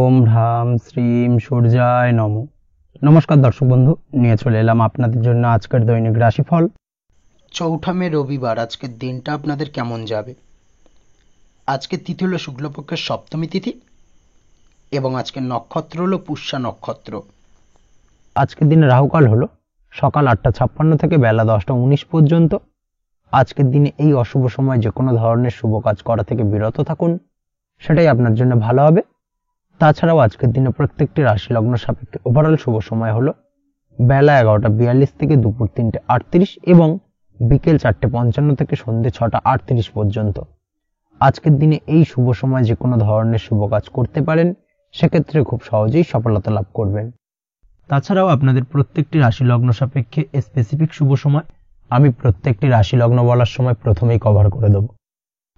ওম হ্রাম শ্রীম সূর্যায় নমঃ। নমস্কার দর্শক বন্ধু, নিয়ে চলে এলাম আপনাদের জন্য আজকের দৈনিক রাশিফল। 4 মে রবিবার। আজকের দিনটা আপনাদের কেমন যাবে? আজকের তিথি হলো শুক্লপক্ষের সপ্তমী তিথি এবং আজকের নক্ষত্র হলো পুষ্যা নক্ষত্র। আজকের দিনে রাহুকাল হলো সকাল 8:56 থেকে বেলা 10:19 পর্যন্ত। আজকের দিনে এই অশুভ সময় যে কোনো ধরনের শুভ কাজ করা থেকে বিরত থাকুন, সেটাই আপনার জন্য ভালো হবে। তাছাড়াও আজকের দিনে প্রত্যেকটি রাশি লগ্ন সাপেক্ষে ওভারঅল শুভ সময় হলো বেলা 11:42 থেকে দুপুর 3:38 এবং বিকেল 4:55 থেকে সন্ধ্যে 6:38 পর্যন্ত। আজকের দিনে এই শুভ সময় যে কোনো ধরনের শুভ কাজ করতে পারেন, সেক্ষেত্রে খুব সহজেই সফলতা লাভ করবেন। তাছাড়াও আপনাদের প্রত্যেকটি রাশি লগ্ন সাপেক্ষে স্পেসিফিক শুভ সময় আমি প্রত্যেকটি রাশি লগ্ন বলার সময় প্রথমেই কভার করে দেব।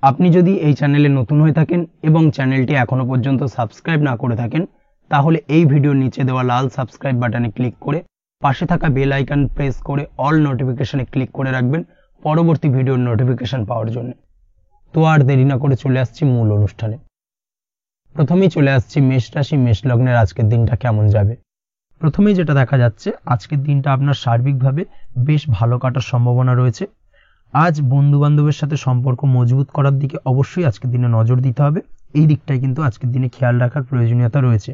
আপনি যদি এই চ্যানেলে নতুন হয়ে থাকেন এবং চ্যানেলটি এখনো পর্যন্ত সাবস্ক্রাইব না করে থাকেন, তাহলে এই ভিডিওর নিচে দেওয়া লাল সাবস্ক্রাইব বাটনে ক্লিক করে পাশে থাকা বেল আইকন প্রেস করে অল নোটিফিকেশনে ক্লিক করে রাখবেন পরবর্তী ভিডিওর নোটিফিকেশন পাওয়ার জন্য। তো আর দেরি না করে চলে আসছি মূল অনুষ্ঠানে। প্রথমেই চলে আসছি মেষ রাশি, মেষ লগ্নের আজকের দিনটা কেমন যাবে। প্রথমেই যেটা দেখা যাচ্ছে, আজকের দিনটা আপনার সার্বিকভাবে বেশ ভালো কাটার সম্ভাবনা রয়েছে। আজ বন্ধু বান্ধবের সাথে সম্পর্ক মজবুত করার দিকে অবশ্যই আজকের দিনে নজর দিতে হবে। এই দিকটাই কিন্তু আজকের দিনে খেয়াল রাখার প্রয়োজনীয়তা রয়েছে।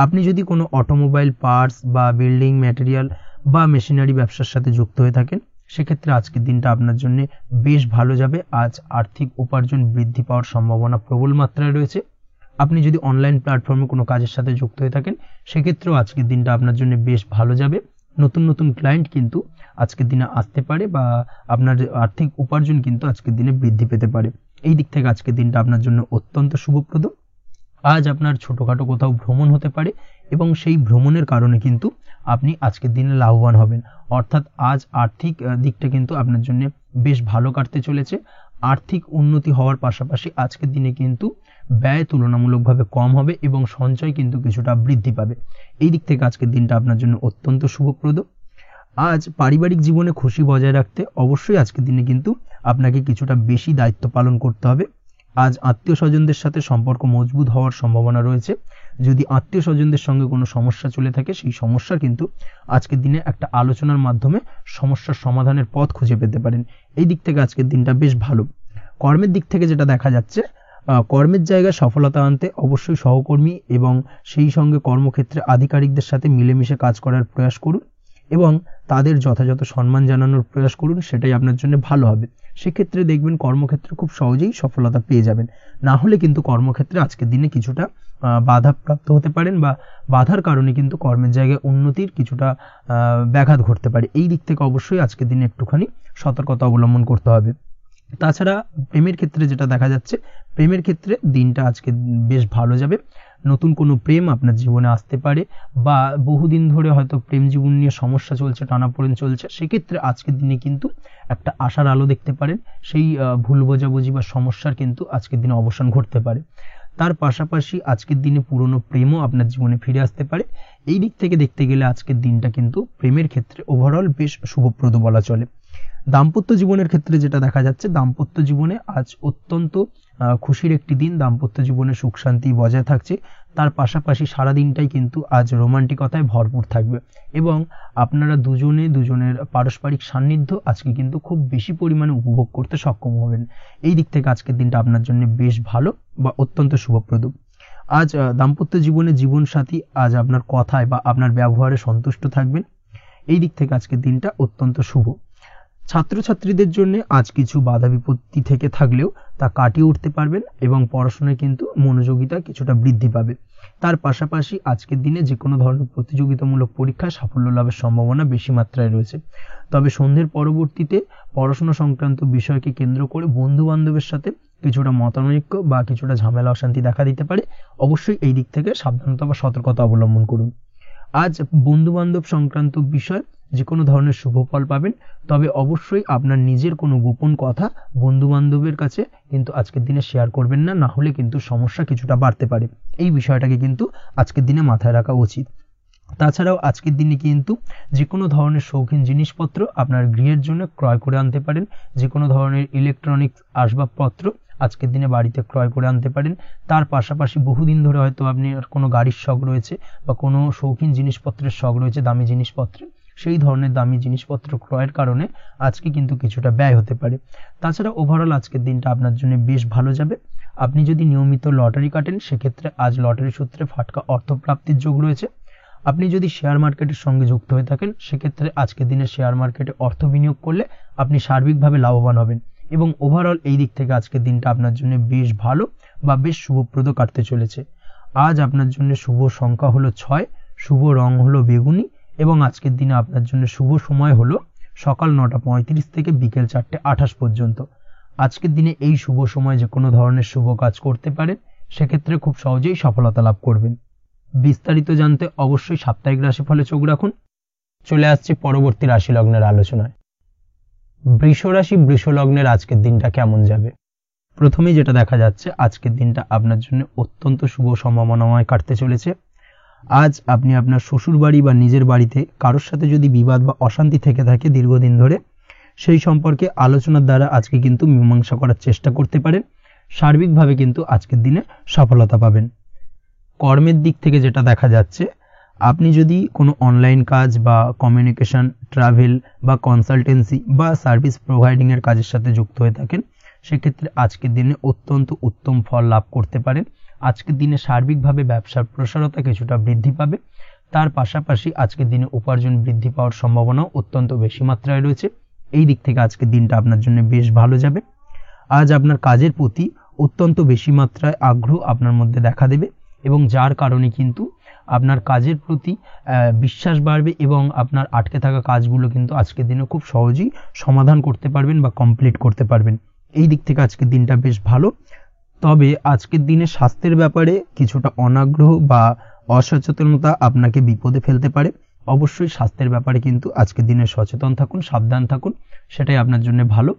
আপনি যদি কোনো অটোমোবাইল পার্টস বা বিল্ডিং ম্যাটেরিয়াল বা মেশিনারি ব্যবসার সাথে যুক্ত হয়ে থাকেন, সেক্ষেত্রে আজকের দিনটা আপনার জন্য বেশ ভালো যাবে। আজ আর্থিক উপার্জন বৃদ্ধি পাওয়ার সম্ভাবনা প্রবল মাত্রায় রয়েছে। আপনি যদি অনলাইন প্ল্যাটফর্মে কোনো কাজের সাথে যুক্ত হয়ে থাকেন, সেক্ষেত্রেও আজকের দিনটা আপনার জন্য বেশ ভালো যাবে। নতুন নতুন ক্লায়েন্ট কিন্তু আজকের দিনে আসতে পারে বা আপনার আর্থিক উপার্জন কিন্তু আজকের দিনে বৃদ্ধি পেতে পারে। এই দিক থেকে আজকের দিনটা আপনার জন্য অত্যন্ত শুভপ্রদ। আজ আপনার ছোটোখাটো কোথাও ভ্রমণ হতে পারে এবং সেই ভ্রমণের কারণে কিন্তু আপনি আজকের দিনে লাভবান হবেন। অর্থাৎ আজ আর্থিক দিকটা কিন্তু আপনার জন্য বেশ ভালো কাটতে চলেছে। আর্থিক উন্নতি হওয়ার পাশাপাশি আজকের দিনে কিন্তু ব্যয় তুলনামূলকভাবে কম হবে এবং সঞ্চয় কিন্তু কিছুটা বৃদ্ধি পাবে। এই দিক থেকে আজকের দিনটা আপনার জন্য অত্যন্ত শুভপ্রদ। আজ পারিবারিক জীবনে খুশি বজায় রাখতে অবশ্যই আজকের দিনে কিন্তু আপনাকে কিছুটা বেশি দায়িত্ব পালন করতে হবে। আজ আত্মীয় স্বজনদের সাথে সম্পর্ক মজবুত হওয়ার সম্ভাবনা রয়েছে। যদি আত্মীয় স্বজনদের সঙ্গে কোনো সমস্যা চলে থাকে, সেই সমস্যা কিন্তু আজকের দিনে একটা আলোচনার মাধ্যমে সমস্যার সমাধানের পথ খুঁজে পেতে পারেন। এই দিক থেকে আজকের দিনটা বেশ ভালো। কর্মের দিক থেকে যেটা দেখা যাচ্ছে, কর্মের জায়গায় সফলতা আনতে অবশ্যই সহকর্মী এবং সেই সঙ্গে কর্মক্ষেত্রে আধিকারিকদের সাথে মিলেমিশে কাজ করার প্রয়াস করুন এবং তাদের যথাযথ সম্মান জানানোর প্রয়াস করুন, সেটাই আপনার জন্য ভালো হবে। সেক্ষেত্রে দেখবেন কর্মক্ষেত্রে খুব সহজেই সফলতা পেয়ে যাবেন। না হলে কিন্তু কর্মক্ষেত্রে আজকের দিনে কিছুটা বাধাপ্রাপ্ত হতে পারেন বা বাধার কারণে কিন্তু কর্মের জায়গায় উন্নতির কিছুটা ব্যাঘাত ঘটতে পারে। এই দিক থেকে অবশ্যই আজকের দিনে একটুখানি সতর্কতা অবলম্বন করতে হবে। তাছাড়া প্রেমের ক্ষেত্রে যেটা দেখা যাচ্ছে, প্রেমের ক্ষেত্রে দিনটা আজকে বেশ ভালো যাবে। নতুন কোনো প্রেম আপনার জীবনে আসতে পারে বা বহুদিন ধরে হয়তো প্রেম জীবন নিয়ে সমস্যা চলছে, টানাপোড়েন চলছে, সেক্ষেত্রে আজকের দিনে কিন্তু একটা আশার আলো দেখতে পারেন। সেই ভুল বোঝাবুঝি বা সমস্যার কিন্তু আজকের দিনে অবসান ঘটতে পারে। তার পাশাপাশি আজকের দিনে পুরনো প্রেমও আপনার জীবনে ফিরে আসতে পারে। এই দিক থেকে দেখতে গেলে আজকের দিনটা কিন্তু প্রেমের ক্ষেত্রে ওভারঅল বেশ শুভপ্রদ বলা চলে। দাম্পত্য জীবনের ক্ষেত্রে যেটা দেখা যাচ্ছে, দাম্পত্য জীবনে আজ অত্যন্ত খুশির একটি দিন। দাম্পত্য জীবনে সুখ শান্তি বজায় থাকছে। তার পাশাপাশি সারা দিনটাই কিন্তু আজ রোমান্টিকতায় ভরপুর থাকবে এবং আপনারা দুজনের পারস্পরিক সান্নিধ্য আজকে কিন্তু খুব বেশি পরিমাণে উপভোগ করতে সক্ষম হবেন। এই দিক থেকে আজকের দিনটা আপনার জন্য বেশ ভালো বা অত্যন্ত শুভপ্রদ। আজ দাম্পত্য জীবনে জীবনসাথী আজ আপনার কথায় বা আপনার ব্যবহারে সন্তুষ্ট থাকবেন। এই দিক থেকে আজকের দিনটা অত্যন্ত শুভ। ছাত্রছাত্রীদের জন্য আজ কিছু বাধা বিপত্তি থেকে থাকলেও তা কাটিয়ে উঠতে পারবেন এবং পড়াশোনায় কিন্তু মনোযোগিতা কিছুটা বৃদ্ধি পাবে। তার পাশাপাশি আজকের দিনে যে কোনো ধরনের প্রতিযোগিতামূলক পরীক্ষায় সাফল্য লাভের সম্ভাবনা বেশি মাত্রায় রয়েছে। তবে সন্ধ্যের পরবর্তীতে পড়াশোনা সংক্রান্ত বিষয়কে কেন্দ্র করে বন্ধু বান্ধবের সাথে কিছুটা মতানৈক্য বা কিছুটা ঝামেলা অশান্তি দেখা দিতে পারে। অবশ্যই এই দিক থেকে সাবধানতা বা সতর্কতা অবলম্বন করুন। আজ বন্ধু বান্ধব সংক্রান্ত বিষয় যে কোনো ধরনের শুভ ফল পাবেন, তবে অবশ্যই আপনার নিজের কোনো গোপন কথা বন্ধু বান্ধবের কাছে কিন্তু আজকের দিনে শেয়ার করবেন না, না হলে কিন্তু সমস্যা কিছুটা বাড়তে পারে। এই বিষয়টাকে কিন্তু আজকের দিনে মাথায় রাখা উচিত। তাছাড়াও আজকের দিনে কিন্তু যে কোনো ধরনের শৌখিন জিনিসপত্র আপনার গৃহের জন্য ক্রয় করে আনতে পারেন। যে কোনো ধরনের ইলেকট্রনিক্স আসবাবপত্র আজকের দিনে বাড়িতে ক্রয় করে আনতে পারেন। তার পাশাপাশি বহুদিন ধরে হয়তো আপনি কোনো গাড়ির শখ রয়েছে বা কোনো শৌখিন জিনিসপত্রের শখ রয়েছে, দামি জিনিসপত্রের, সেই ধরনের দামি জিনিসপত্র ক্রয়ের কারণে আজকে কিন্তু কিছুটা ব্যয় হতে পারে। তাছাড়া ওভারঅল আজকের দিনটা আপনার জন্য বেশ ভালো যাবে। আপনি যদি নিয়মিত লটারি কাটেন সেক্ষেত্রে আজ লটারি সূত্রে ফাটকা অর্থপ্রাপ্তির যোগ রয়েছে। আপনি যদি শেয়ার মার্কেটের সঙ্গে যুক্ত হয়ে থাকেন সেক্ষেত্রে আজকের দিনে শেয়ার মার্কেটে অর্থ বিনিয়োগ করলে আপনি সার্বিকভাবে লাভবান হবেন এবং ওভারঅল এই দিক থেকে আজকের দিনটা আপনার জন্য বেশ ভালো বা বেশ শুভপ্রদ কাটতে চলেছে। আজ আপনার জন্য শুভ সংখ্যা হলো 6, শুভ রং হলো বেগুনি এবং আজকের দিনে আপনার জন্য শুভ সময় হলো সকাল 9:35 থেকে বিকেল 4:28 পর্যন্ত। আজকের দিনে এই শুভ সময় যে কোনো ধরনের শুভ কাজ করতে পারেন, সেক্ষেত্রে খুব সহজেই সফলতা লাভ করবেন। বিস্তারিত জানতে অবশ্যই সাপ্তাহিক রাশিফলে চোখ রাখুন। চলে আসছে পরবর্তী রাশি লগ্নের আলোচনায়। বৃষ রাশি, বৃষ লগ্নের আজকের দিনটা কেমন যাবে? প্রথমেই যেটা দেখা যাচ্ছে আজকের দিনটা আপনার জন্য অত্যন্ত শুভ সম্ভাবনাময় কাটতে চলেছে। আজ আপনি আপনার শ্বশুর বাড়ি বা নিজের বাড়িতে কারোর সাথে যদি বিবাদ বা অশান্তি থেকে থাকে দীর্ঘদিন ধরে, সেই সম্পর্কে আলোচনার দ্বারা আজকে কিন্তু মীমাংসা করার চেষ্টা করতে পারেন। সার্বিকভাবে কিন্তু আজকের দিনে সফলতা পাবেন। কর্মের দিক থেকে যেটা দেখা যাচ্ছে, আপনি যদি কোনো অনলাইন কাজ বা কমিউনিকেশন, ট্রাভেল বা কনসালটেন্সি বা সার্ভিস প্রোভাইডিং এর কাজের সাথে যুক্ত হয়ে থাকেন, সেক্ষেত্রে আজকের দিনে অত্যন্ত উত্তম ফল লাভ করতে পারেন। আজকের দিনে সার্বিকভাবে ব্যবসার প্রসারতা কিছুটা বৃদ্ধি পাবে। তার পাশাপাশি আজকের দিনে উপার্জন বৃদ্ধি পাওয়ার সম্ভাবনাও অত্যন্ত বেশি মাত্রায় রয়েছে। এই দিক থেকে আজকের দিনটা আপনার জন্য বেশ ভালো যাবে। আজ আপনার কাজের প্রতি অত্যন্ত বেশি মাত্রায় আগ্রহ আপনার মধ্যে দেখা দেবে এবং যার কারণে কিন্তু আপনার কাজের প্রতি বিশ্বাস বাড়বে এবং আপনার আটকে থাকা কাজগুলো কিন্তু আজকের দিনে খুব সহজেই সমাধান করতে পারবেন বা কমপ্লিট করতে পারবেন। এই দিক থেকে আজকের দিনটা বেশ ভালো। তবে আজকের দিনে স্বাস্থ্যের ব্যাপারে কিছুটা অনাগ্রহ বা অসচেতনতা আপনাকে বিপদে ফেলতে পারে। অবশ্যই স্বাস্থ্যের ব্যাপারে কিন্তু আজকের দিনে সচেতন থাকুন, সাবধান থাকুন, সেটাই আপনার জন্য ভালো।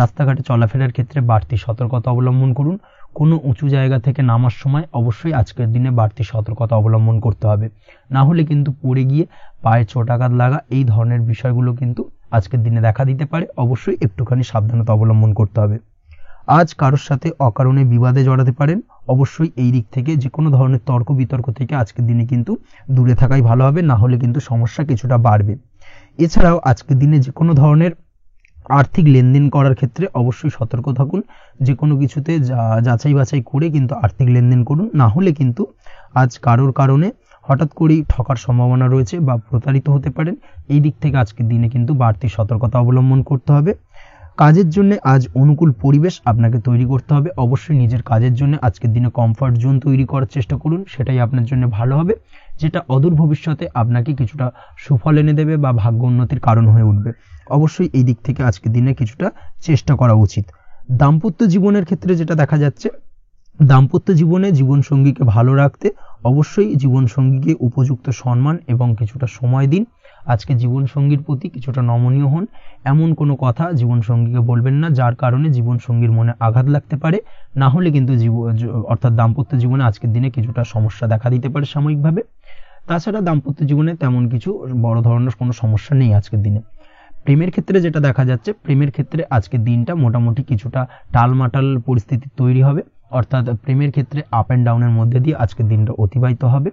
রাস্তাঘাটে চলাফেরার ক্ষেত্রে বাড়তি সতর্কতা অবলম্বন করুন। কোনো উঁচু জায়গা থেকে নামার সময় অবশ্যই আজকের দিনে বাড়তি সতর্কতা অবলম্বন করতে হবে, না হলে কিন্তু পড়ে গিয়ে পায়ে চোটাঘাত লাগা এই ধরনের বিষয়গুলো কিন্তু আজকের দিনে দেখা দিতে পারে। অবশ্যই একটুখানি সাবধানতা অবলম্বন করতে হবে। আজ কারোর সাথে অকারণে বিবাদে জড়াতে পারেন। অবশ্যই এই দিক থেকে যে কোনো ধরনের তর্ক বিতর্ক থেকে আজকের দিনে কিন্তু দূরে থাকাই ভালো হবে, না হলে কিন্তু সমস্যা কিছুটা বাড়বে। এছাড়াও আজকের দিনে যে কোনো ধরনের আর্থিক লেনদেন করার ক্ষেত্রে অবশ্যই সতর্ক থাকুন। যে কোনো কিছুতে যাচাই বাছাই করে কিন্তু আর্থিক লেনদেন করুন, না হলে কিন্তু আজ কারোর কারণে হঠাৎ করেই ঠকার সম্ভাবনা রয়েছে বা প্রতারিত হতে পারেন। এই দিক থেকে আজকের দিনে কিন্তু বাড়তি সতর্কতা অবলম্বন করতে হবে। কাজের জন্য আজ অনুকূল পরিবেশ আপনাকে তৈরি করতে হবে। অবশ্যই নিজের কাজের জন্য আজকের দিনে কমফর্ট জোন তৈরি করার চেষ্টা করুন, সেটাই আপনার জন্য ভালো হবে, যেটা অদূর ভবিষ্যতে আপনাকে কিছুটা সুফল এনে দেবে বা ভাগ্য উন্নতির কারণ হয়ে উঠবে। অবশ্যই এই দিক থেকে আজকের দিনে কিছুটা চেষ্টা করা উচিত। দাম্পত্য জীবনের ক্ষেত্রে যেটা দেখা যাচ্ছে, দাম্পত্য জীবনে জীবনসঙ্গীকে ভালো রাখতে অবশ্যই জীবনসঙ্গীকে উপযুক্ত সম্মান এবং কিছুটা সময় দিন। আজকে জীবনসঙ্গীর প্রতি কিছুটা নমনীয় হন। এমন কোনো কথা জীবনসঙ্গীকে বলবেন না যার কারণে জীবনসঙ্গীর মনে আঘাত লাগতে পারে, না হলে কিন্তু অর্থাৎ দাম্পত্য জীবনে আজকের দিনে কিছুটা সমস্যা দেখা দিতে পারে সাময়িকভাবে। তাছাড়া দাম্পত্য জীবনে তেমন কিছু বড় ধরনের কোনো সমস্যা নেই আজকের দিনে। প্রেমের ক্ষেত্রে যেটা দেখা যাচ্ছে, প্রেমের ক্ষেত্রে আজকের দিনটা মোটামুটি কিছুটা টালমাটাল পরিস্থিতি তৈরি হবে, অর্থাৎ প্রেমের ক্ষেত্রে আপ অ্যান্ড ডাউনের মধ্যে দিয়ে আজকের দিনটা অতিবাহিত হবে।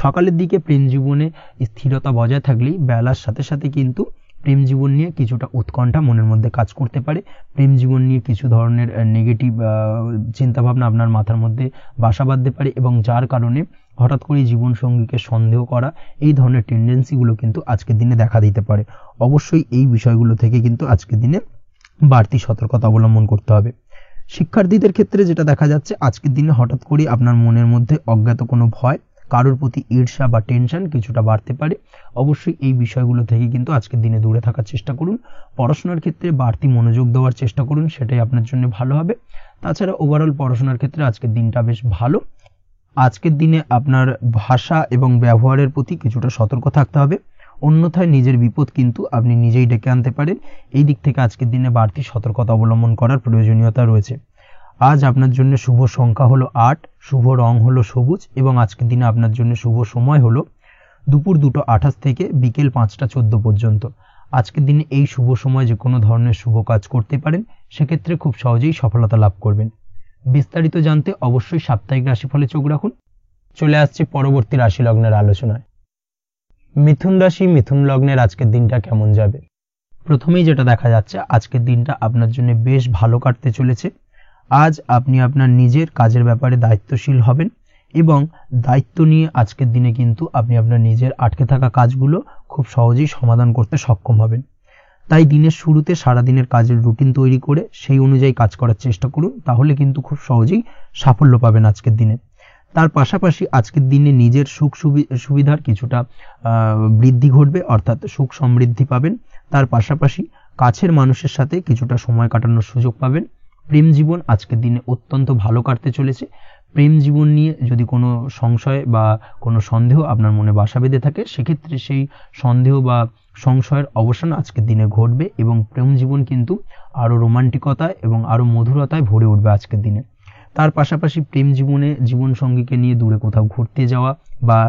সকালের দিকে প্রেম জীবনে স্থিরতা বজায় থাকলেই বেলার সাথে সাথে কিন্তু প্রেম জীবন নিয়ে কিছুটা উৎকণ্ঠা মনের মধ্যে কাজ করতে পারে। প্রেম জীবন নিয়ে কিছু ধরনের নেগেটিভ চিন্তাভাবনা আপনার মাথার মধ্যে বাসা বাঁধতে পারে এবং যার কারণে হঠাৎ করে জীবনসঙ্গীকে সন্দেহ করা এই ধরনের টেন্ডেন্সিগুলো কিন্তু আজকের দিনে দেখা দিতে পারে। অবশ্যই এই বিষয়গুলো থেকে কিন্তু আজকের দিনে বাড়তি সতর্কতা অবলম্বন করতে হবে। শিক্ষার্থীদের ক্ষেত্রে যেটা দেখা যাচ্ছে, আজকের দিনে হঠাৎ করে আপনার মনের মধ্যে অজ্ঞাত কোনো ভয়, কারোর প্রতি ঈর্ষা বা টেনশন কিছুটা বাড়তে পারে। অবশ্যই এই বিষয়গুলো থেকে কিন্তু আজকের দিনে দূরে থাকার চেষ্টা করুন। পড়াশোনার ক্ষেত্রে বাড়তি মনোযোগ দেওয়ার চেষ্টা করুন, সেটাই আপনার জন্য ভালো হবে। তাছাড়া ওভারঅল পড়াশোনার ক্ষেত্রে আজকের দিনটা বেশ ভালো। আজকের দিনে আপনার ভাষা এবং ব্যবহারের প্রতি কিছুটা সতর্ক থাকতে হবে, অন্যথায় নিজের বিপদ কিন্তু আপনি নিজেই ডেকে আনতে পারেন। এই দিক থেকে আজকের দিনে বাড়তি সতর্কতা অবলম্বন করার প্রয়োজনীয়তা রয়েছে। আজ আপনার জন্য শুভ সংখ্যা হলো 8, শুভ রং হলো সবুজ এবং আজকের দিনে আপনার জন্য শুভ সময় হলো দুপুর 2:28 থেকে বিকেল 5:14 পর্যন্ত। আজকের দিনে এই শুভ সময় যে কোনো ধরনের শুভ কাজ করতে পারেন, সেক্ষেত্রে খুব সহজেই সফলতা লাভ করবেন। বিস্তারিত জানতে অবশ্যই সাপ্তাহিক রাশিফলে চোখ রাখুন। চলে আসছে পরবর্তী রাশি লগ্নের আলোচনায়। মিথুন রাশি, মিথুন লগ্নের আজকের দিনটা কেমন যাবে? প্রথমেই যেটা দেখা যাচ্ছে, আজকের দিনটা আপনার জন্য বেশ ভালো কাটতে চলেছে। আজ আপনি আপনার নিজের কাজের ব্যাপারে দায়িত্বশীল হবেন এবং দায়িত্ব নিয়ে আজকের দিনে কিন্তু আপনি আপনার নিজের আটকে থাকা কাজগুলো খুব সহজেই সমাধান করতে সক্ষম হবেন। তাই দিনের শুরুতে সারাদিনের কাজের রুটিন তৈরি করে সেই অনুযায়ী কাজ করার চেষ্টা করুন, তাহলে কিন্তু খুব সহজেই সাফল্য পাবেন আজকের দিনে। তার পাশাপাশি আজকের দিনে নিজের সুখ সুবিধার কিছুটা বৃদ্ধি ঘটবে, অর্থাৎ সুখ সমৃদ্ধি পাবেন। তার পাশাপাশি কাছের মানুষের সাথে কিছুটা সময় কাটানোর সুযোগ পাবেন। প্রেম জীবন আজকের দিনে অত্যন্ত ভালো কাটতে চলেছে। প্রেম জীবন নিয়ে যদি কোনো সংশয় বা কোনো সন্দেহ আপনার মনে বাসা বেঁধে থাকে, সেক্ষেত্রে সেই সন্দেহ বা সংশয়ের অবসান আজকের দিনে ঘটবে এবং প্রেম জীবন কিন্তু আরও রোমান্টিকতায় এবং আরও মধুরতায় ভরে উঠবে আজকের দিনে। তার পাশাপাশি প্রেম জীবনে জীবনসঙ্গীকে নিয়ে দূরে কোথাও ঘুরতে যাওয়া বা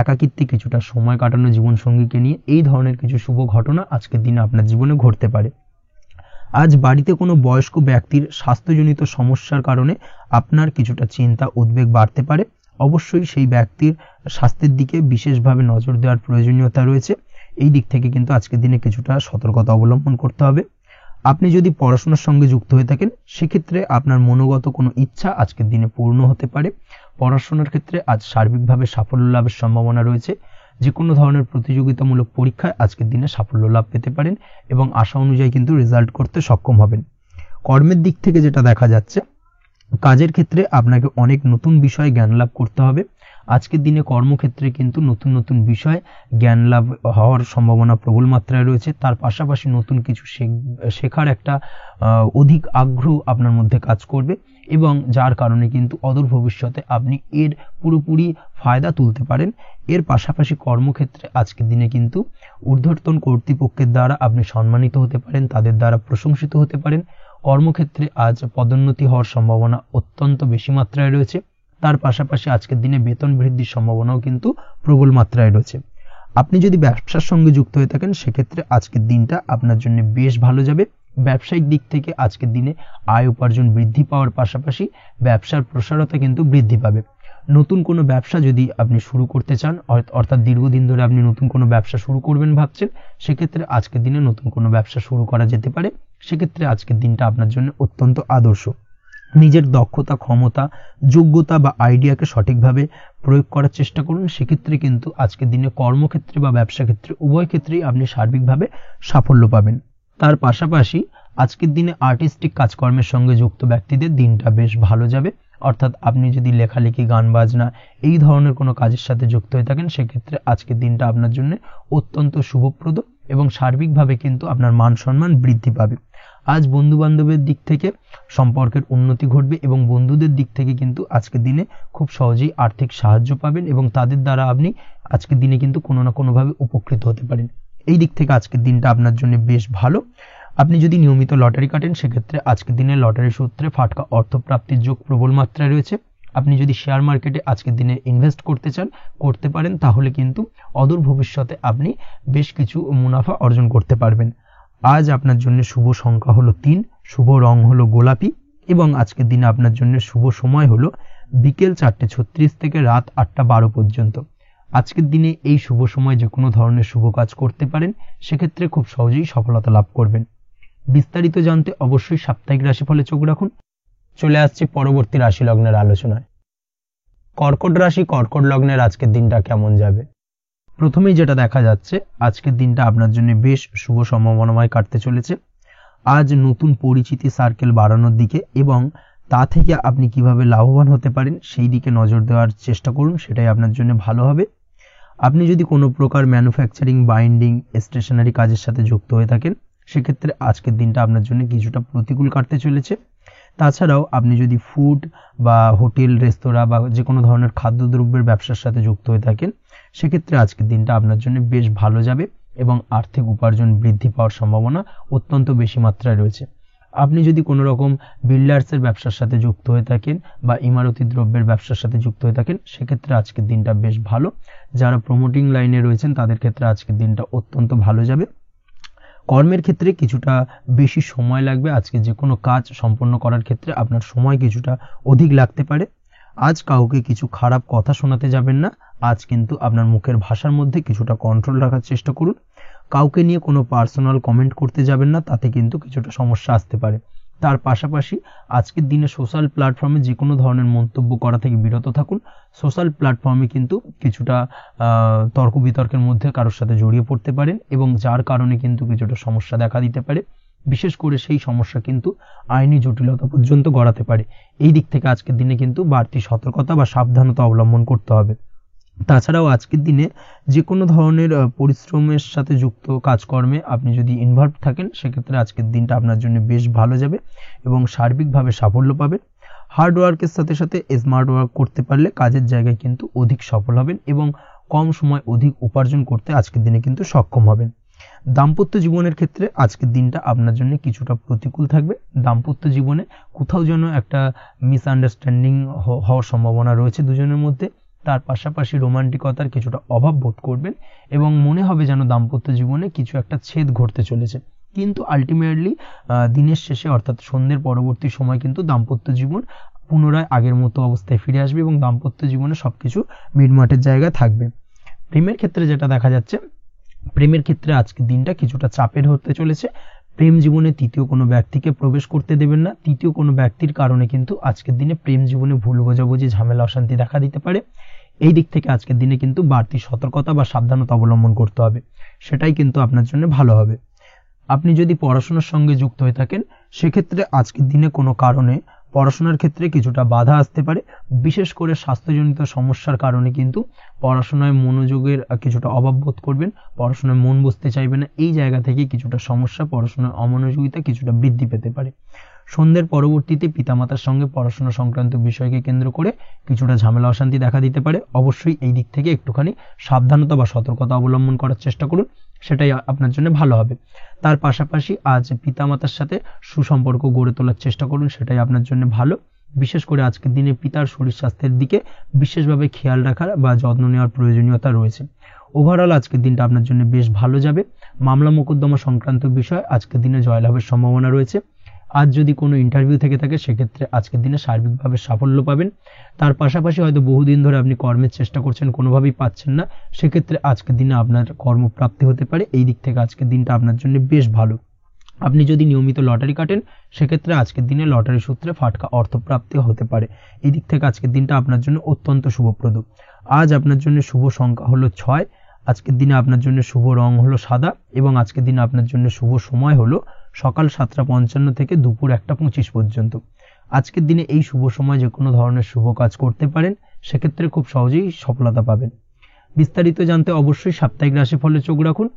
একাকিত্বে কিছুটা সময় কাটানো জীবনসঙ্গীকে নিয়ে, এই ধরনের কিছু শুভ ঘটনা আজকের দিনে আপনার জীবনে ঘটতে পারে। আজ বাড়িতে কোনো বয়স্ক ব্যক্তির স্বাস্থ্যজনিত সমস্যার কারণে আপনার কিছুটা চিন্তা উদ্বেগ বাড়তে পারে। অবশ্যই সেই ব্যক্তির স্বাস্থ্যের দিকে বিশেষভাবে নজর দেওয়ার প্রয়োজনীয়তা রয়েছে। এই দিক থেকে কিন্তু আজকের দিনে কিছুটা সতর্কতা অবলম্বন করতে হবে। আপনি যদি পড়াশোনার সঙ্গে যুক্ত হয়ে থাকেন, সেক্ষেত্রে আপনার মনোগত কোনো ইচ্ছা আজকের দিনে পূর্ণ হতে পারে। পড়াশোনার ক্ষেত্রে আজ সার্বিকভাবে সাফল্য লাভের সম্ভাবনা রয়েছে। যে কোনো ধরনের প্রতিযোগিতামূলক পরীক্ষায় আজকের দিনে সাফল্য লাভ পেতে পারেন এবং আশা অনুযায়ী কিন্তু রেজাল্ট করতে সক্ষম হবেন। কর্মের দিক থেকে যেটা দেখা যাচ্ছে, কাজের ক্ষেত্রে আপনাকে অনেক নতুন বিষয়ে জ্ঞান লাভ করতে হবে। আজকের দিনে কর্মক্ষেত্রে কিন্তু নতুন নতুন বিষয় জ্ঞান লাভ হওয়ার সম্ভাবনা প্রবল মাত্রায় রয়েছে। তার পাশাপাশি নতুন কিছু শেখার একটা অধিক আগ্রহ আপনার মধ্যে কাজ করবে এবং যার কারণে কিন্তু অদূর ভবিষ্যতে আপনি এর পুরোপুরি ফায়দা তুলতে পারেন। এর পাশাপাশি কর্মক্ষেত্রে আজকের দিনে কিন্তু ঊর্ধ্বতন কর্তৃপক্ষের দ্বারা আপনি সম্মানিত হতে পারেন, তাদের দ্বারা প্রশংসিত হতে পারেন। কর্মক্ষেত্রে আজ পদোন্নতি হওয়ার সম্ভাবনা অত্যন্ত বেশি মাত্রায় রয়েছে। তার পাশাপাশি আজকের দিনে বেতন বৃদ্ধির সম্ভাবনাও কিন্তু প্রবল মাত্রায় রয়েছে। আপনি যদি ব্যবসার সঙ্গে যুক্ত হয়ে থাকেন, সেক্ষেত্রে আজকের দিনটা আপনার জন্য বেশ ভালো যাবে। ব্যবসায়িক দিক থেকে আজকের দিনে আয় উপার্জন বৃদ্ধি পাওয়ার পাশাপাশি ব্যবসার প্রসারতা কিন্তু বৃদ্ধি পাবে। নতুন কোনো ব্যবসা যদি আপনি শুরু করতে চান, অর্থাৎ দীর্ঘদিন ধরে আপনি নতুন কোনো ব্যবসা শুরু করবেন ভাবছেন, সেক্ষেত্রে আজকের দিনে নতুন কোনো ব্যবসা শুরু করা যেতে পারে। সেক্ষেত্রে আজকের দিনটা আপনার জন্য অত্যন্ত আদর্শ। নিজের দক্ষতা, ক্ষমতা, যোগ্যতা বা আইডিয়াকে সঠিকভাবে প্রয়োগ করার চেষ্টা করুন। সেক্ষেত্রে কিন্তু আজকের দিনে কর্মক্ষেত্রে বা ব্যবসা ক্ষেত্রে উভয় ক্ষেত্রেই আপনি সার্বিকভাবে সাফল্য পাবেন। তার পাশাপাশি আজকের দিনে আর্টিস্টিক কাজকর্মের সঙ্গে যুক্ত ব্যক্তিদের দিনটা বেশ ভালো যাবে। অর্থাৎ আপনি যদি লেখালেখি, গান বাজনা এই ধরনের কোনো কাজের সাথে যুক্ত হয়ে থাকেন, সেক্ষেত্রে আজকের দিনটা আপনার জন্য অত্যন্ত শুভপ্রদ এবং সার্বিকভাবে কিন্তু আপনার মান সম্মান বৃদ্ধি পাবে। আজ বন্ধু বান্ধবের দিক থেকে সম্পর্কের উন্নতি ঘটবে এবং বন্ধুদের দিক থেকে কিন্তু আজকের দিনে খুব সহজেই আর্থিক সাহায্য পাবেন এবং তাদের দ্বারা আপনি আজকের দিনে কিন্তু কোনো না কোনোভাবে উপকৃত হতে পারেন। এই দিক থেকে আজকের দিনটা আপনার জন্য বেশ ভালো। আপনি যদি নিয়মিত লটারি কাটেন, সেক্ষেত্রে আজকের দিনে লটারি সূত্রে ফাটকা অর্থপ্রাপ্তির যোগ প্রবল মাত্রায় রয়েছে। আপনি যদি শেয়ার মার্কেটে আজকের দিনে ইনভেস্ট করতে চান, করতে পারেন, তাহলে কিন্তু অদূর ভবিষ্যতে আপনি বেশ কিছু মুনাফা অর্জন করতে পারবেন। আজ আপনার জন্য শুভ সংখ্যা হলো 3, শুভ রং হলো গোলাপি এবং আজকের দিনে আপনার জন্য শুভ সময় হলো বিকেল 4:36 থেকে রাত 8:12 পর্যন্ত। আজকের দিনে এই শুভ সময় যে কোনো ধরনের শুভ কাজ করতে পারেন, সেক্ষেত্রে খুব সহজেই সফলতা লাভ করবেন। বিস্তারিত জানতে অবশ্যই সাপ্তাহিক রাশিফলে চোখ রাখুন। চলে আসছে পরবর্তী রাশি লগ্নের আলোচনায়। কর্কট রাশি, কর্কট লগ্নের আজকের দিনটা কেমন যাবে? প্রথমেই যেটা দেখা যাচ্ছে, আজকের দিনটা আপনার জন্য বেশ শুভ সম্ভাবনাময় কাটতে চলেছে। আজ নতুন পরিচিতি সার্কেল বাড়ানোর দিকে এবং তা থেকে আপনি কিভাবে লাভবান হতে পারেন সেই দিকে নজর দেওয়ার চেষ্টা করুন, সেটাই আপনার জন্য ভালো হবে। আপনি যদি কোনো প্রকার ম্যানুফ্যাকচারিং, বাইন্ডিং, স্টেশনারি কাজের সাথে যুক্ত হয়ে থাকেন, সেক্ষেত্রে আজকের দিনটা আপনার জন্য কিছুটা প্রতিকূল কাটতে চলেছে। তাছাড়াও আপনি যদি ফুড বা হোটেল, রেস্তোরাঁ বা যে কোনো ধরনের খাদ্যদ্রব্যের ব্যবসার সাথে যুক্ত হয়ে থাকেন, সেক্ষেত্রে আজকের দিনটা আপনার জন্য বেশ ভালো যাবে এবং আর্থিক উপার্জন বৃদ্ধি পাওয়ার সম্ভাবনা অত্যন্ত বেশি মাত্রায় রয়েছে। আপনি যদি কোনো রকম বিল্ডার্সের ব্যবসার সাথে যুক্ত হয়ে থাকেন বা ইমারতি দ্রব্যের ব্যবসার সাথে যুক্ত হয়ে থাকেন, সেক্ষেত্রে আজকের দিনটা বেশ ভালো। যারা প্রমোটিং লাইনে রয়েছেন তাদের ক্ষেত্রে আজকের দিনটা অত্যন্ত ভালো যাবে। কর্মের ক্ষেত্রে কিছুটা বেশি সময় লাগবে। আজকে যে কোনো কাজ সম্পন্ন করার ক্ষেত্রে আপনার সময় কিছুটা অধিক লাগতে পারে। আজ কাউকে কিছু খারাপ কথা শোনাতে যাবেন না। আজ কিন্তু আপনার মুখের ভাষার মধ্যে কিছুটা কন্ট্রোল রাখার চেষ্টা করুন। কাউকে নিয়ে কোনো পার্সোনাল কমেন্ট করতে যাবেন না, তাতে কিন্তু কিছুটা সমস্যা আসতে পারে। তার পাশাপাশি আজকের দিনে সোশ্যাল প্ল্যাটফর্মে যে কোনো ধরনের মন্তব্য করা থেকে বিরত থাকুন। সোশ্যাল প্ল্যাটফর্মে কিন্তু কিছুটা তর্ক বিতর্কের মধ্যে কারোর সাথে জড়িয়ে পড়তে পারেন এবং যার কারণে কিন্তু কিছুটা সমস্যা দেখা দিতে পারে। বিশেষ করে সেই সমস্যা কিন্তু আইনি জটিলতা পর্যন্ত গড়াতে পারে। এই দিক থেকে আজকের দিনে কিন্তু বাড়তি সতর্কতা বা সাবধানতা অবলম্বন করতে হবে। তাছাড়াও আজকের দিনে যে কোনো ধরনের পরিশ্রমের সাথে যুক্ত কাজকর্মে আপনি যদি ইনভলভ থাকেন, সেক্ষেত্রে আজকের দিনটা আপনার জন্য বেশ ভালো যাবে এবং সার্বিকভাবে সাফল্য পাবেন। হার্ড ওয়ার্কের সাথে সাথে স্মার্ট ওয়ার্ক করতে পারলে কাজের জায়গায় কিন্তু অধিক সফল হবেন এবং কম সময় অধিক উপার্জন করতে আজকের দিনে কিন্তু সক্ষম হবেন। দাম্পত্য জীবনের ক্ষেত্রে আজকের দিনটা আপনার জন্য কিছুটা প্রতিকূল থাকবে। দাম্পত্য জীবনে কোথাও যেন একটা মিসআন্ডারস্ট্যান্ডিং হওয়ার সম্ভাবনা রয়েছে দুজনের মধ্যে। তার পাশাপাশি রোমান্টিকতার কিছুটা অভাব বোধ করবেন এবং মনে হবে যেন দাম্পত্য জীবনে কিছু একটা ছেদ ঘটতে চলেছে। কিন্তু আলটিমেটলি দিনের শেষে অর্থাৎ সন্ধ্যের পরবর্তী সময় কিন্তু দাম্পত্য জীবন পুনরায় আগের মতো অবস্থায় ফিরে আসবে এবং দাম্পত্য জীবনে সবকিছু মিটমাটের জায়গায় থাকবে। প্রেমের ক্ষেত্রে যেটা দেখা যাচ্ছে, প্রেমের ক্ষেত্রে আজকের দিনটা কিছুটা চাপের হতে চলেছে। প্রেম জীবনে তৃতীয় কোনো ব্যক্তিকে প্রবেশ করতে দেবেন না। তৃতীয় কোনো ব্যক্তির কারণে কিন্তু আজকের দিনে প্রেম জীবনে ভুল বোঝাবুঝি, ঝামেলা, অশান্তি দেখা দিতে পারে। এই দিক থেকে আজকের দিনে কিন্তু বাড়তি সতর্কতা বা সাবধানতা অবলম্বন করতে হবে, সেটাই কিন্তু আপনার জন্য ভালো হবে। আপনি যদি পড়াশোনার সঙ্গে যুক্ত হয়ে থাকেন, সেক্ষেত্রে আজকের দিনে কোনো কারণে পড়াশোনার ক্ষেত্রে কিছুটা বাধা আসতে পারে। বিশেষ করে স্বাস্থ্যজনিত সমস্যার কারণে কিন্তু পড়াশোনায় মনোযোগের কিছুটা অভাব বোধ করবেন, পড়াশোনায় মন বসতে চাইবে না। এই জায়গা থেকে কিছুটা সমস্যা, পড়াশোনার অমনোযোগিতা কিছুটা বৃদ্ধি পেতে পারে। সন্ধ্যের পরবর্তীতে পিতামাতার সঙ্গে পড়াশোনা সংক্রান্ত বিষয়কে কেন্দ্র করে কিছুটা ঝামেলা অশান্তি দেখা দিতে পারে। অবশ্যই এই দিক থেকে একটুখানি সাবধানতা বা সতর্কতা অবলম্বন করার চেষ্টা করুন, সেটাই আপনার জন্য ভালো হবে। তার পাশাপাশি আজ পিতামাতার সাথে সুসম্পর্ক গড়ে তোলার চেষ্টা করুন, সেটাই আপনার জন্য ভালো। বিশেষ করে আজকের দিনে পিতার শরীর স্বাস্থ্যের দিকে বিশেষভাবে খেয়াল রাখার বা যত্ন নেওয়ার প্রয়োজনীয়তা রয়েছে। ওভারঅল আজকের দিনটা আপনার জন্য বেশ ভালো যাবে। মামলা মোকদ্দমা সংক্রান্ত বিষয় আজকের দিনে জয়লাভের সম্ভাবনা রয়েছে। আজ যদি কোনো ইন্টারভিউ থেকে থাকে, সেক্ষেত্রে আজকের দিনে সার্বিকভাবে সাফল্য পাবেন। তার পাশাপাশি হয়তো বহুদিন ধরে আপনি কর্মের চেষ্টা করছেন, কোনোভাবেই পাচ্ছেন না, সেক্ষেত্রে আজকের দিনে আপনার কর্মপ্রাপ্তি হতে পারে। এই দিক থেকে আজকের দিনটা আপনার জন্য বেশ ভালো। আপনি যদি নিয়মিত লটারি কাটেন, সেক্ষেত্রে আজকের দিনে লটারি সূত্রে ফাটকা অর্থপ্রাপ্তি হতে পারে। এই দিক থেকে আজকের দিনটা আপনার জন্য অত্যন্ত শুভপ্রদ। আজ আপনার জন্য শুভ সংখ্যা হলো 6। আজকের দিনে আপনার জন্য শুভ রং হলো সাদা এবং আজকের দিনে আপনার জন্য শুভ সময় হলো সকাল 7:55 থেকে দুপুর 1:25 পর্যন্ত। আজকের দিনে এই শুভ সময় যে কোনো ধরনের শুভ কাজ করতে পারেন, সেক্ষেত্রে খুব সহজেই সফলতা পাবেন। বিস্তারিত জানতে অবশ্যই সাপ্তাহিক রাশিফলে চোখ রাখুন।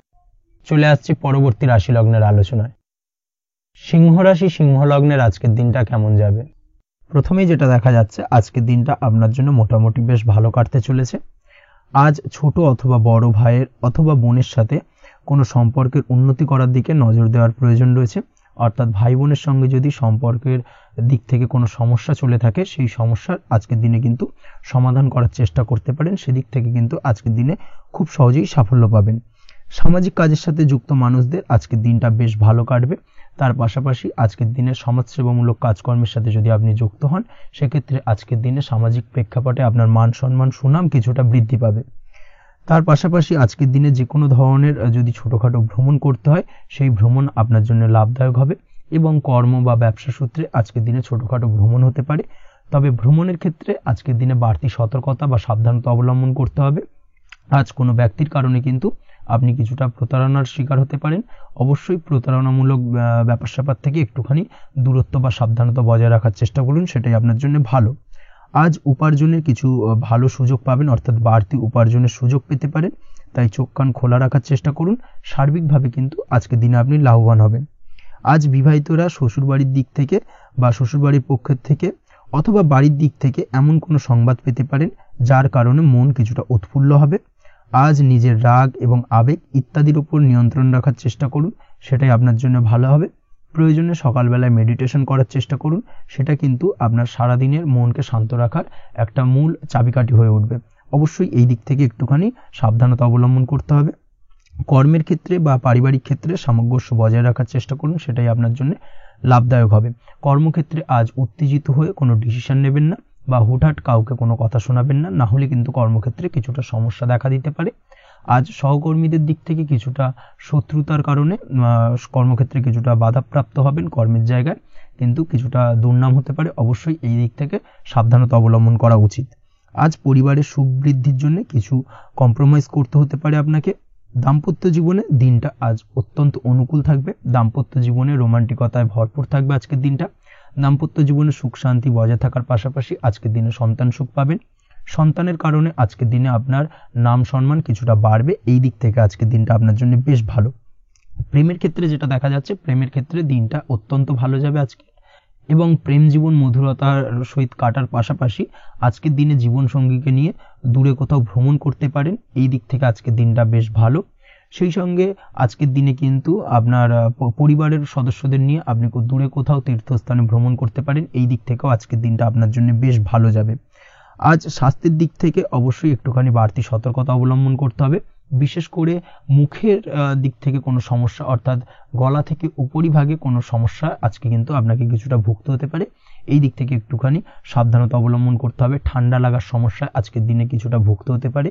চলে আসছে পরবর্তী রাশি লগ্নের আলোচনায়। সিংহ রাশি, সিংহ লগ্নের আজকের দিনটা কেমন যাবে? প্রথমেই যেটা দেখা যাচ্ছে, আজকের দিনটা আপনার জন্য মোটামুটি বেশ ভালো কাটতে চলেছে। আজ ছোট অথবা বড় ভাইয়ের অথবা বোনের সাথে কোনো সম্পর্কের উন্নতি করার দিকে নজর দেওয়ার প্রয়োজন রয়েছে। অর্থাৎ ভাই বোনের সঙ্গে যদি সম্পর্কের দিক থেকে কোনো সমস্যা চলে থাকে, সেই সমস্যার আজকের দিনে কিন্তু সমাধান করার চেষ্টা করতে পারেন। সেদিক থেকে কিন্তু আজকের দিনে খুব সহজেই সাফল্য পাবেন। সামাজিক কাজের সাথে যুক্ত মানুষদের আজকের দিনটা বেশ ভালো কাটবে। তার পাশাপাশি আজকের দিনে সমাজসেবামূলক কাজকর্মের সাথে যদি আপনি যুক্ত হন, সেক্ষেত্রে আজকের দিনে সামাজিক প্রেক্ষাপটে আপনার মান সম্মান সুনাম কিছুটা বৃদ্ধি পাবে। তার পাশাপাশি আজকের দিনে যে কোনো ধরনের যদি ছোটোখাটো ভ্রমণ করতে হয়, সেই ভ্রমণ আপনার জন্য লাভদায়ক হবে এবং কর্ম বা ব্যবসা সূত্রে আজকের দিনে ছোটোখাটো ভ্রমণ হতে পারে। তবে ভ্রমণের ক্ষেত্রে আজকের দিনে বাড়তি সতর্কতা বা সাবধানতা অবলম্বন করতে হবে। আজ কোনো ব্যক্তির কারণে কিন্তু আপনি কিছুটা প্রতারণার শিকার হতে পারেন। অবশ্যই প্রতারণামূলক ব্যাপার স্যাপার থেকে একটুখানি দূরত্ব বা সাবধানতা বজায় রাখার চেষ্টা করুন, সেটাই আপনার জন্য ভালো। আজ উপার্জনের কিছু ভালো সুযোগ পাবেন, অর্থাৎ বাড়তি উপার্জনের সুযোগ পেতে পারেন, তাই চোখ কান খোলা রাখার চেষ্টা করুন। সার্বিকভাবে কিন্তু আজকের দিনে আপনি লাভবান হবেন। আজ বিবাহিতরা শ্বশুরবাড়ির দিক থেকে বা শ্বশুরবাড়ির পক্ষের থেকে অথবা বাড়ির দিক থেকে এমন কোনো সংবাদ পেতে পারেন, যার কারণে মন কিছুটা উৎফুল্ল হবে। আজ নিজের রাগ এবং আবেগ ইত্যাদির উপর নিয়ন্ত্রণ রাখার চেষ্টা করুন, সেটাই আপনার জন্য ভালো হবে। প্রয়োজনে সকালবেলায় মেডিটেশন করার চেষ্টা করুন, সেটা কিন্তু আপনার সারাদিনের মনকে শান্ত রাখার একটা মূল চাবিকাঠি হয়ে উঠবে। অবশ্যই এই দিক থেকে একটুখানি সাবধানতা অবলম্বন করতে হবে। কর্মের ক্ষেত্রে বা পারিবারিক ক্ষেত্রে সামঞ্জস্য বজায় রাখার চেষ্টা করুন, সেটাই আপনার জন্য লাভদায়ক হবে। কর্মক্ষেত্রে আজ উত্তেজিত হয়ে কোনো ডিসিশন নেবেন না বা হুটহাট কাউকে কোনো কথা শোনাবেন না, না হলে কিন্তু কর্মক্ষেত্রে কিছুটা সমস্যা দেখা দিতে পারে। আজ সহকর্মীদের দিক থেকে কিছুটা শত্রুতার কারণে কর্মক্ষেত্রে কিছুটা বাধাপ্রাপ্ত হবেন, কর্মের জায়গায় কিন্তু কিছুটা দুর্নাম হতে পারে। অবশ্যই এই দিক থেকে সাবধানতা অবলম্বন করা উচিত। আজ পরিবারের সুখ বৃদ্ধির জন্য কিছু কম্প্রোমাইজ করতে হতে পারে আপনাকে। দাম্পত্য জীবনে দিনটা আজ অত্যন্ত অনুকূল থাকবে। দাম্পত্য জীবনে রোমান্টিকতায় ভরপুর থাকবে আজকের দিনটা। দাম্পত্য জীবনে সুখ শান্তি বজায় থাকার পাশাপাশি আজকের দিনে সন্তান সুখ পাবেন। সন্তানের কারণে আজকের দিনে আপনার নাম সম্মান কিছুটা বাড়বে। এই দিক থেকে আজকের দিনটা আপনার জন্য বেশ ভালো। প্রেমের ক্ষেত্রে যেটা দেখা যাচ্ছে, প্রেমের ক্ষেত্রে দিনটা অত্যন্ত ভালো যাবে আজকে, এবং প্রেম জীবন মধুরতার সহিত কাটার পাশাপাশি আজকের দিনে জীবন সঙ্গীকে নিয়ে দূরে কোথাও ভ্রমণ করতে পারেন। এই দিক থেকে আজকের দিনটা বেশ ভালো। সেই সঙ্গে আজকের দিনে কিন্তু আপনার পরিবারের সদস্যদের নিয়ে আপনি দূরে কোথাও তীর্থস্থানে ভ্রমণ করতে পারেন। এই দিক থেকেও আজকের দিনটা আপনার জন্য বেশ ভালো যাবে। আজ স্বাস্থ্যের দিক থেকে অবশ্যই একটুখানি বাড়তি সতর্কতা অবলম্বন করতে হবে। বিশেষ করে মুখের দিক থেকে কোনো সমস্যা, অর্থাৎ গলা থেকে উপরিভাগে কোনো সমস্যা আজকে কিন্তু আপনাকে কিছুটা ভুগতে হতে পারে। এই দিক থেকে একটুখানি সাবধানতা অবলম্বন করতে হবে। ঠান্ডা লাগার সমস্যা আজকের দিনে কিছুটা ভুগতে হতে পারে।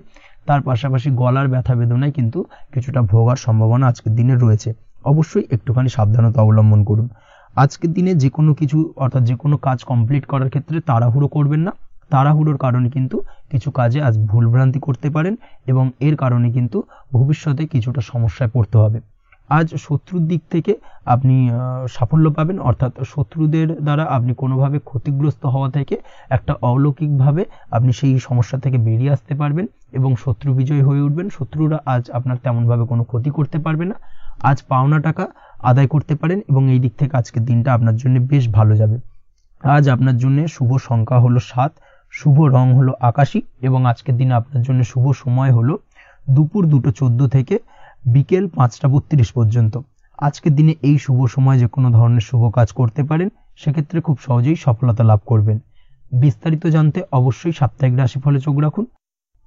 তার পাশাপাশি গলার ব্যথা বেদনায় কিন্তু কিছুটা ভোগার সম্ভাবনা আজকের দিনে রয়েছে। অবশ্যই একটুখানি সাবধানতা অবলম্বন করুন। আজকের দিনে যে কোনো কিছু, অর্থাৎ যে কোনো কাজ কমপ্লিট করার ক্ষেত্রে তাড়াহুড়ো করবেন না। তাড়াহুড়োর কারণে কিন্তু কিছু কাজে আজ ভুলভ্রান্তি করতে পারেন এবং এর কারণে কিন্তু ভবিষ্যতে কিছুটা সমস্যায় পড়তে হবে। আজ শত্রুর দিক থেকে আপনি সাফল্য পাবেন, অর্থাৎ শত্রুদের দ্বারা আপনি কোনোভাবে ক্ষতিগ্রস্ত হওয়া থেকে একটা অলৌকিকভাবে আপনি সেই সমস্যা থেকে বেরিয়ে আসতে পারবেন এবং শত্রু বিজয় হয়ে উঠবেন। শত্রুরা আজ আপনার তেমনভাবে কোনো ক্ষতি করতে পারবে না। আজ পাওনা টাকা আদায় করতে পারেন এবং এই দিক থেকে আজকের দিনটা আপনার জন্য বেশ ভালো যাবে। আজ আপনার জন্য শুভ সংখ্যা হলো 7, শুভ রং হলো আকাশী এবং আজকের দিনে আপনার জন্য শুভ সময় হলো দুপুর 2:14 থেকে বিকেল 5:32 পর্যন্ত। আজকের দিনে এই শুভ সময় যে কোনো ধরনের শুভ কাজ করতে পারেন, সেক্ষেত্রে খুব সহজেই সফলতা লাভ করবেন। বিস্তারিত জানতে অবশ্যই সাপ্তাহিক রাশিফলে চোখ রাখুন।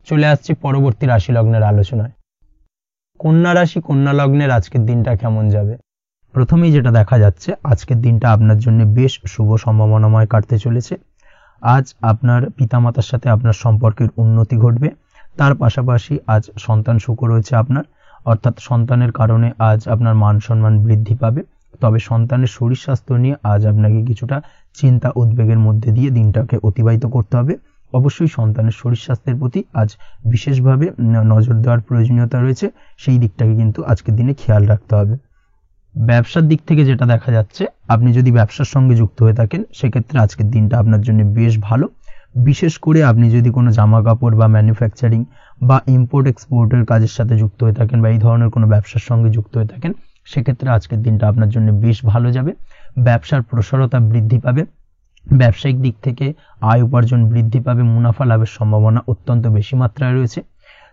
চলে আসছে পরবর্তী রাশি লগ্নের আলোচনায়। কন্যা রাশি, কন্যা লগ্নের আজকের দিনটা কেমন যাবে? প্রথমেই যেটা দেখা যাচ্ছে, আজকের দিনটা আপনার জন্য বেশ শুভ সম্ভাবনাময় কাটতে চলেছে। আজ আপনার পিতামাতার সাথে আপনার সম্পর্কের উন্নতি ঘটবে। তার পাশাপাশি আজ সন্তান সুখ রয়েছে আপনার, অর্থাৎ সন্তানের কারণে আজ আপনার মান সম্মান বৃদ্ধি পাবে। তবে সন্তানের শরীর স্বাস্থ্য নিয়ে আজ আপনাকে কিছুটা চিন্তা উদ্বেগের মধ্যে দিয়ে দিনটাকে অতিবাহিত করতে হবে। অবশ্যই সন্তানের শরীর স্বাস্থ্যের প্রতি আজ বিশেষভাবে নজর দেওয়ার প্রয়োজনীয়তা রয়েছে, সেই দিকটাকে কিন্তু আজকের দিনে খেয়াল রাখতে হবে। ব্যবসার দিক থেকে যেটা দেখা যাচ্ছে, আপনি যদি ব্যবসার সঙ্গে যুক্ত হয়ে থাকেন, সেক্ষেত্রে আজকের দিনটা আপনার জন্য বেশ ভালো। বিশেষ করে আপনি যদি কোনো জামা কাপড় বা ম্যানুফ্যাকচারিং বা ইম্পোর্ট এক্সপোর্টের কাজের সাথে যুক্ত হয়ে থাকেন বা এই ধরনের কোনো ব্যবসার সঙ্গে যুক্ত হয়ে থাকেন, সেক্ষেত্রে আজকের দিনটা আপনার জন্য বেশ ভালো যাবে। ব্যবসার প্রসারতা বৃদ্ধি পাবে, ব্যবসায়িক দিক থেকে আয় উপার্জন বৃদ্ধি পাবে, মুনাফা লাভের সম্ভাবনা অত্যন্ত বেশি মাত্রায় রয়েছে।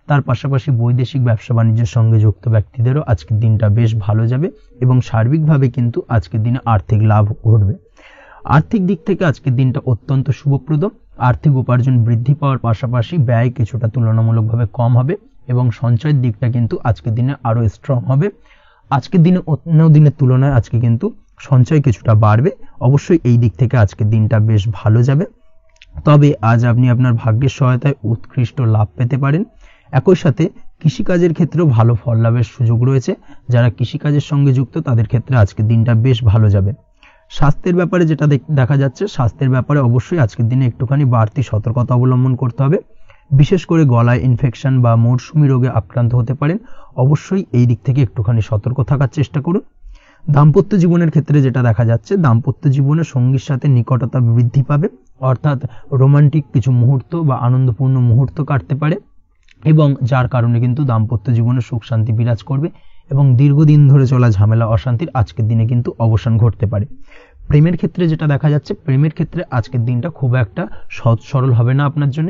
তার পাশাপাশি বৈদেশিক ব্যবসা বাণিজ্যের সঙ্গে যুক্ত ব্যক্তিদেরও আজকের দিনটা বেশ ভালো যাবে এবং সার্বিকভাবে কিন্তু আজকের দিনে আর্থিক লাভ ঘটবে। আর্থিক দিক থেকে আজকের দিনটা অত্যন্ত শুভপ্রদ। আর্থিক উপার্জন বৃদ্ধি পাওয়ার পাশাপাশি ব্যয় কিছুটা তুলনামূলকভাবে কম হবে এবং সঞ্চয়ের দিকটা কিন্তু আজকের দিনে আরো স্ট্রং হবে। আজকের দিনে অন্য দিনের তুলনায় আজকে কিন্তু সঞ্চয় কিছুটা বাড়বে। অবশ্যই এই দিক থেকে আজকের দিনটা বেশ ভালো যাবে। তবে আজ আপনি আপনার ভাগ্যের সহায়তায় উৎকৃষ্ট লাভ পেতে পারেন। একই সাথে কৃষিকাজের ক্ষেত্রেও ভালো ফল লাভের সুযোগ রয়েছে। যারা কৃষিকাজের সঙ্গে যুক্ত তাদের ক্ষেত্রে আজকের দিনটা বেশ ভালো যাবে। স্বাস্থ্যের ব্যাপারে যেটা দেখা যাচ্ছে, স্বাস্থ্যের ব্যাপারে অবশ্যই আজকের দিনে একটুখানি বাড়তি সতর্কতা অবলম্বন করতে হবে। বিশেষ করে গলায় ইনফেকশন বা মৌসুমী রোগে আক্রান্ত হতে পারেন। অবশ্যই এই দিক থেকে একটুখানি সতর্ক থাকার চেষ্টা করুন। দাম্পত্য জীবনের ক্ষেত্রে যেটা দেখা যাচ্ছে, দাম্পত্য জীবনে সঙ্গীর সাথে নিকটতা বৃদ্ধি পাবে, অর্থাৎ রোমান্টিক কিছু মুহূর্ত বা আনন্দপূর্ণ মুহূর্ত কাটতে পারে এবং যার কারণে কিন্তু দাম্পত্য জীবনে সুখ শান্তি বিরাজ করবে এবং দীর্ঘদিন ধরে চলা ঝামেলা অশান্তির আজকের দিনে কিন্তু অবসান ঘটতে পারে। প্রেমের ক্ষেত্রে যেটা দেখা যাচ্ছে, প্রেমের ক্ষেত্রে আজকের দিনটা খুব একটা সহজ সরল হবে না আপনার জন্য।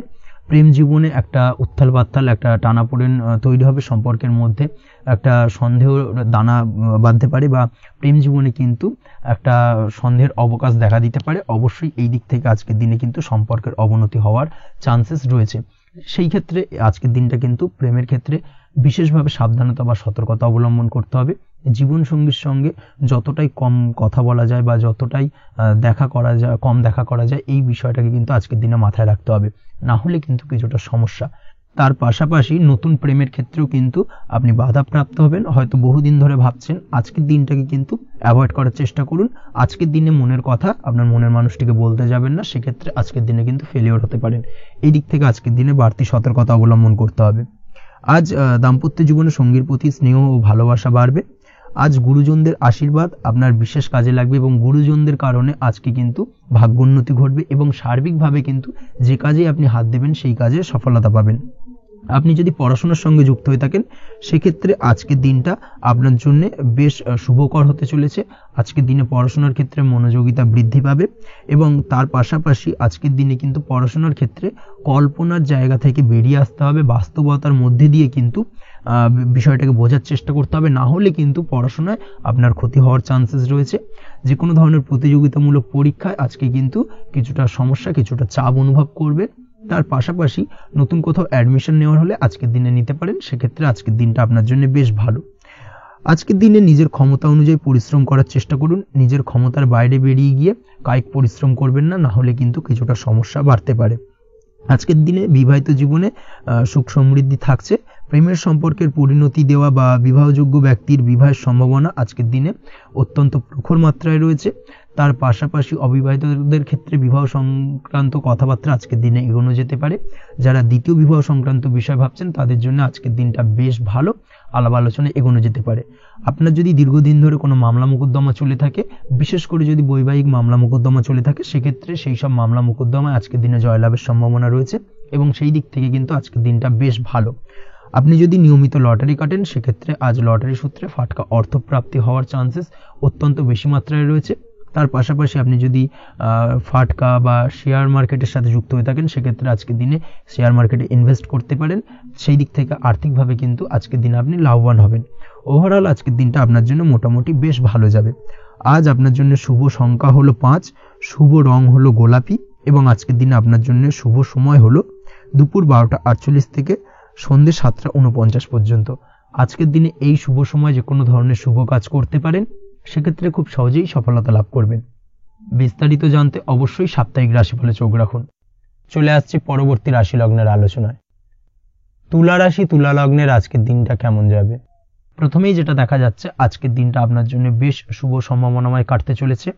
প্রেম জীবনে একটা উত্থাল পাত্থাল একটা টানাপোড়েন তৈরি হবে, সম্পর্কের মধ্যে একটা সন্দেহ দানা বাঁধতে পারে বা প্রেম জীবনে কিন্তু একটা সন্দেহের অবকাশ দেখা দিতে পারে। অবশ্যই এই দিক থেকে আজকের দিনে কিন্তু সম্পর্কের অবনতি হওয়ার চান্সেস রয়েছে। সেই ক্ষেত্রে আজকের দিনটা কিন্তু প্রেমের ক্ষেত্রে বিশেষভাবে সাবধানতা বা সতর্কতা অবলম্বন করতে হবে। জীবন সঙ্গীর সঙ্গে যতটাই কম কথা বলা যায় বা যতটাই কম দেখা করা যায় এই বিষয়টাকে কিন্তু আজকের দিনে মাথায় রাখতে হবে, না হলে কিন্তু কিছুটা সমস্যা। তার পাশাপাশি নতুন প্রেমের ক্ষেত্রেও কিন্তু আপনি বাধাপ্রাপ্ত হবেন। হয়তো বহুদিন ধরে ভাবছেন, আজকের দিনটাকে কিন্তু অ্যাভয়েড করার চেষ্টা করুন। আজকের দিনে মনের কথা আপনার মনের মানুষটিকে বলতে যাবেন না, সেক্ষেত্রে আজকের দিনে কিন্তু ফেলিওর হতে পারেন। এই দিক থেকে আজকের দিনে বাড়তি সতর্কতা অবলম্বন করতে হবে। আজ দাম্পত্য জীবনে সঙ্গীর প্রতি স্নেহ ও ভালোবাসা বাড়বে। আজ গুরুজনদের আশীর্বাদ আপনার বিশেষ কাজে লাগবে এবং গুরুজনদের কারণে আজকে কিন্তু ভাগ্যোন্নতি ঘটবে এবং সার্বিকভাবে কিন্তু যে কাজে আপনি হাত দেবেন সেই কাজে সফলতা পাবেন। আপনি যদি পড়াশোনার সঙ্গে যুক্ত হয়ে থাকেন সেক্ষেত্রে আজকের দিনটা আপনার জন্য বেশ শুভকর হতে চলেছে। আজকের দিনে পড়াশোনার ক্ষেত্রে মনোযোগিতা বৃদ্ধি পাবে এবং তার পাশাপাশি আজকের দিনে কিন্তু পড়াশোনার ক্ষেত্রে কল্পনার জায়গা থেকে বেরিয়ে আসতে হবে, বাস্তবতার মধ্যে দিয়ে কিন্তু বিষয়টাকে বোঝার চেষ্টা করতে হবে, না হলে কিন্তু পড়াশোনায় আপনার ক্ষতি হওয়ার চান্সেস রয়েছে। যে কোনো ধরনের প্রতিযোগিতামূলক পরীক্ষায় আজকে কিন্তু কিছুটা সমস্যা, কিছুটা চাপ অনুভব করবে। তার পাশাপাশি নতুন কোথাও অ্যাডমিশন নেওয়ার হলে আজকের দিনে নিতে পারেন, সেক্ষেত্রে আজকের দিনটা আপনার জন্য বেশ ভালো। আজকের দিনে নিজের ক্ষমতা অনুযায়ী পরিশ্রম করার চেষ্টা করুন। নিজের ক্ষমতার বাইরে বেরিয়ে গিয়ে কায়িক পরিশ্রম করবেন না, না হলে কিন্তু কিছুটা সমস্যা বাড়তে পারে। আজকের দিনে বিবাহিত জীবনে সুখ সমৃদ্ধি থাকছে। প্রেমের সম্পর্কের পরিণতি দেওয়া বা বিবাহযোগ্য ব্যক্তির বিবাহের সম্ভাবনা আজকের দিনে অত্যন্ত প্রখর মাত্রায় রয়েছে। তার পাশাপাশি অবিবাহিতদের ক্ষেত্রে বিবাহ সংক্রান্ত কথাবার্তা আজকের দিনে এগোনো যেতে পারে। যারা দ্বিতীয় বিবাহ সংক্রান্ত বিষয় ভাবছেন তাদের জন্য আজকের দিনটা বেশ ভালো, আলাপ আলোচনা এগোনো যেতে পারে। আপনার যদি দীর্ঘদিন ধরে কোনো মামলা মোকদ্দমা চলে থাকে, বিশেষ করে যদি বৈবাহিক মামলা মোকদ্দমা চলে থাকে, সেক্ষেত্রে সেই সব মামলা মোকদ্দমায় আজকের দিনে জয়লাভের সম্ভাবনা রয়েছে এবং সেই দিক থেকে কিন্তু আজকের দিনটা বেশ ভালো। আপনি যদি নিয়মিত লটারি কাটেন সেক্ষেত্রে আজ লটারি সূত্রে ফাটকা অর্থপ্রাপ্তি হওয়ার চান্সেস অত্যন্ত বেশি মাত্রায় রয়েছে। তার পাশাপাশি আপনি যদি ফাটকা বা শেয়ার মার্কেটের সাথে যুক্ত হয়ে থাকেন সেক্ষেত্রে আজকের দিনে শেয়ার মার্কেটে ইনভেস্ট করতে পারেন। সেই দিক থেকে আর্থিকভাবে কিন্তু আজকের দিনে আপনি লাভবান হবেন। ওভারঅল আজকের দিনটা আপনার জন্য মোটামুটি বেশ ভালো যাবে। আজ আপনার জন্য শুভ সংখ্যা হলো 5, শুভ রং হলো গোলাপি এবং আজকের দিনে আপনার জন্য শুভ সময় হলো দুপুর 12:48 থেকে সন্ধ্যে 7:49 পর্যন্ত। আজকের দিনে এই শুভ সময় যে কোনো ধরনের শুভ কাজ করতে পারেন, সেক্ষেত্রে খুব সহজেই সফলতা লাভ করবেন। বিস্তারিত জানতে অবশ্যই সাপ্তাহিক রাশিফলে চোখ রাখুন। চলে আসছে পরবর্তী রাশি লগ্নের আলোচনায়। তুলা রাশি, তুলা লগ্নের আজকের দিনটা কেমন যাবে? প্রথমেই যেটা দেখা যাচ্ছে, আজকের দিনটা আপনার জন্য বেশ শুভ সম্ভাবনাময় কাটতে চলেছে।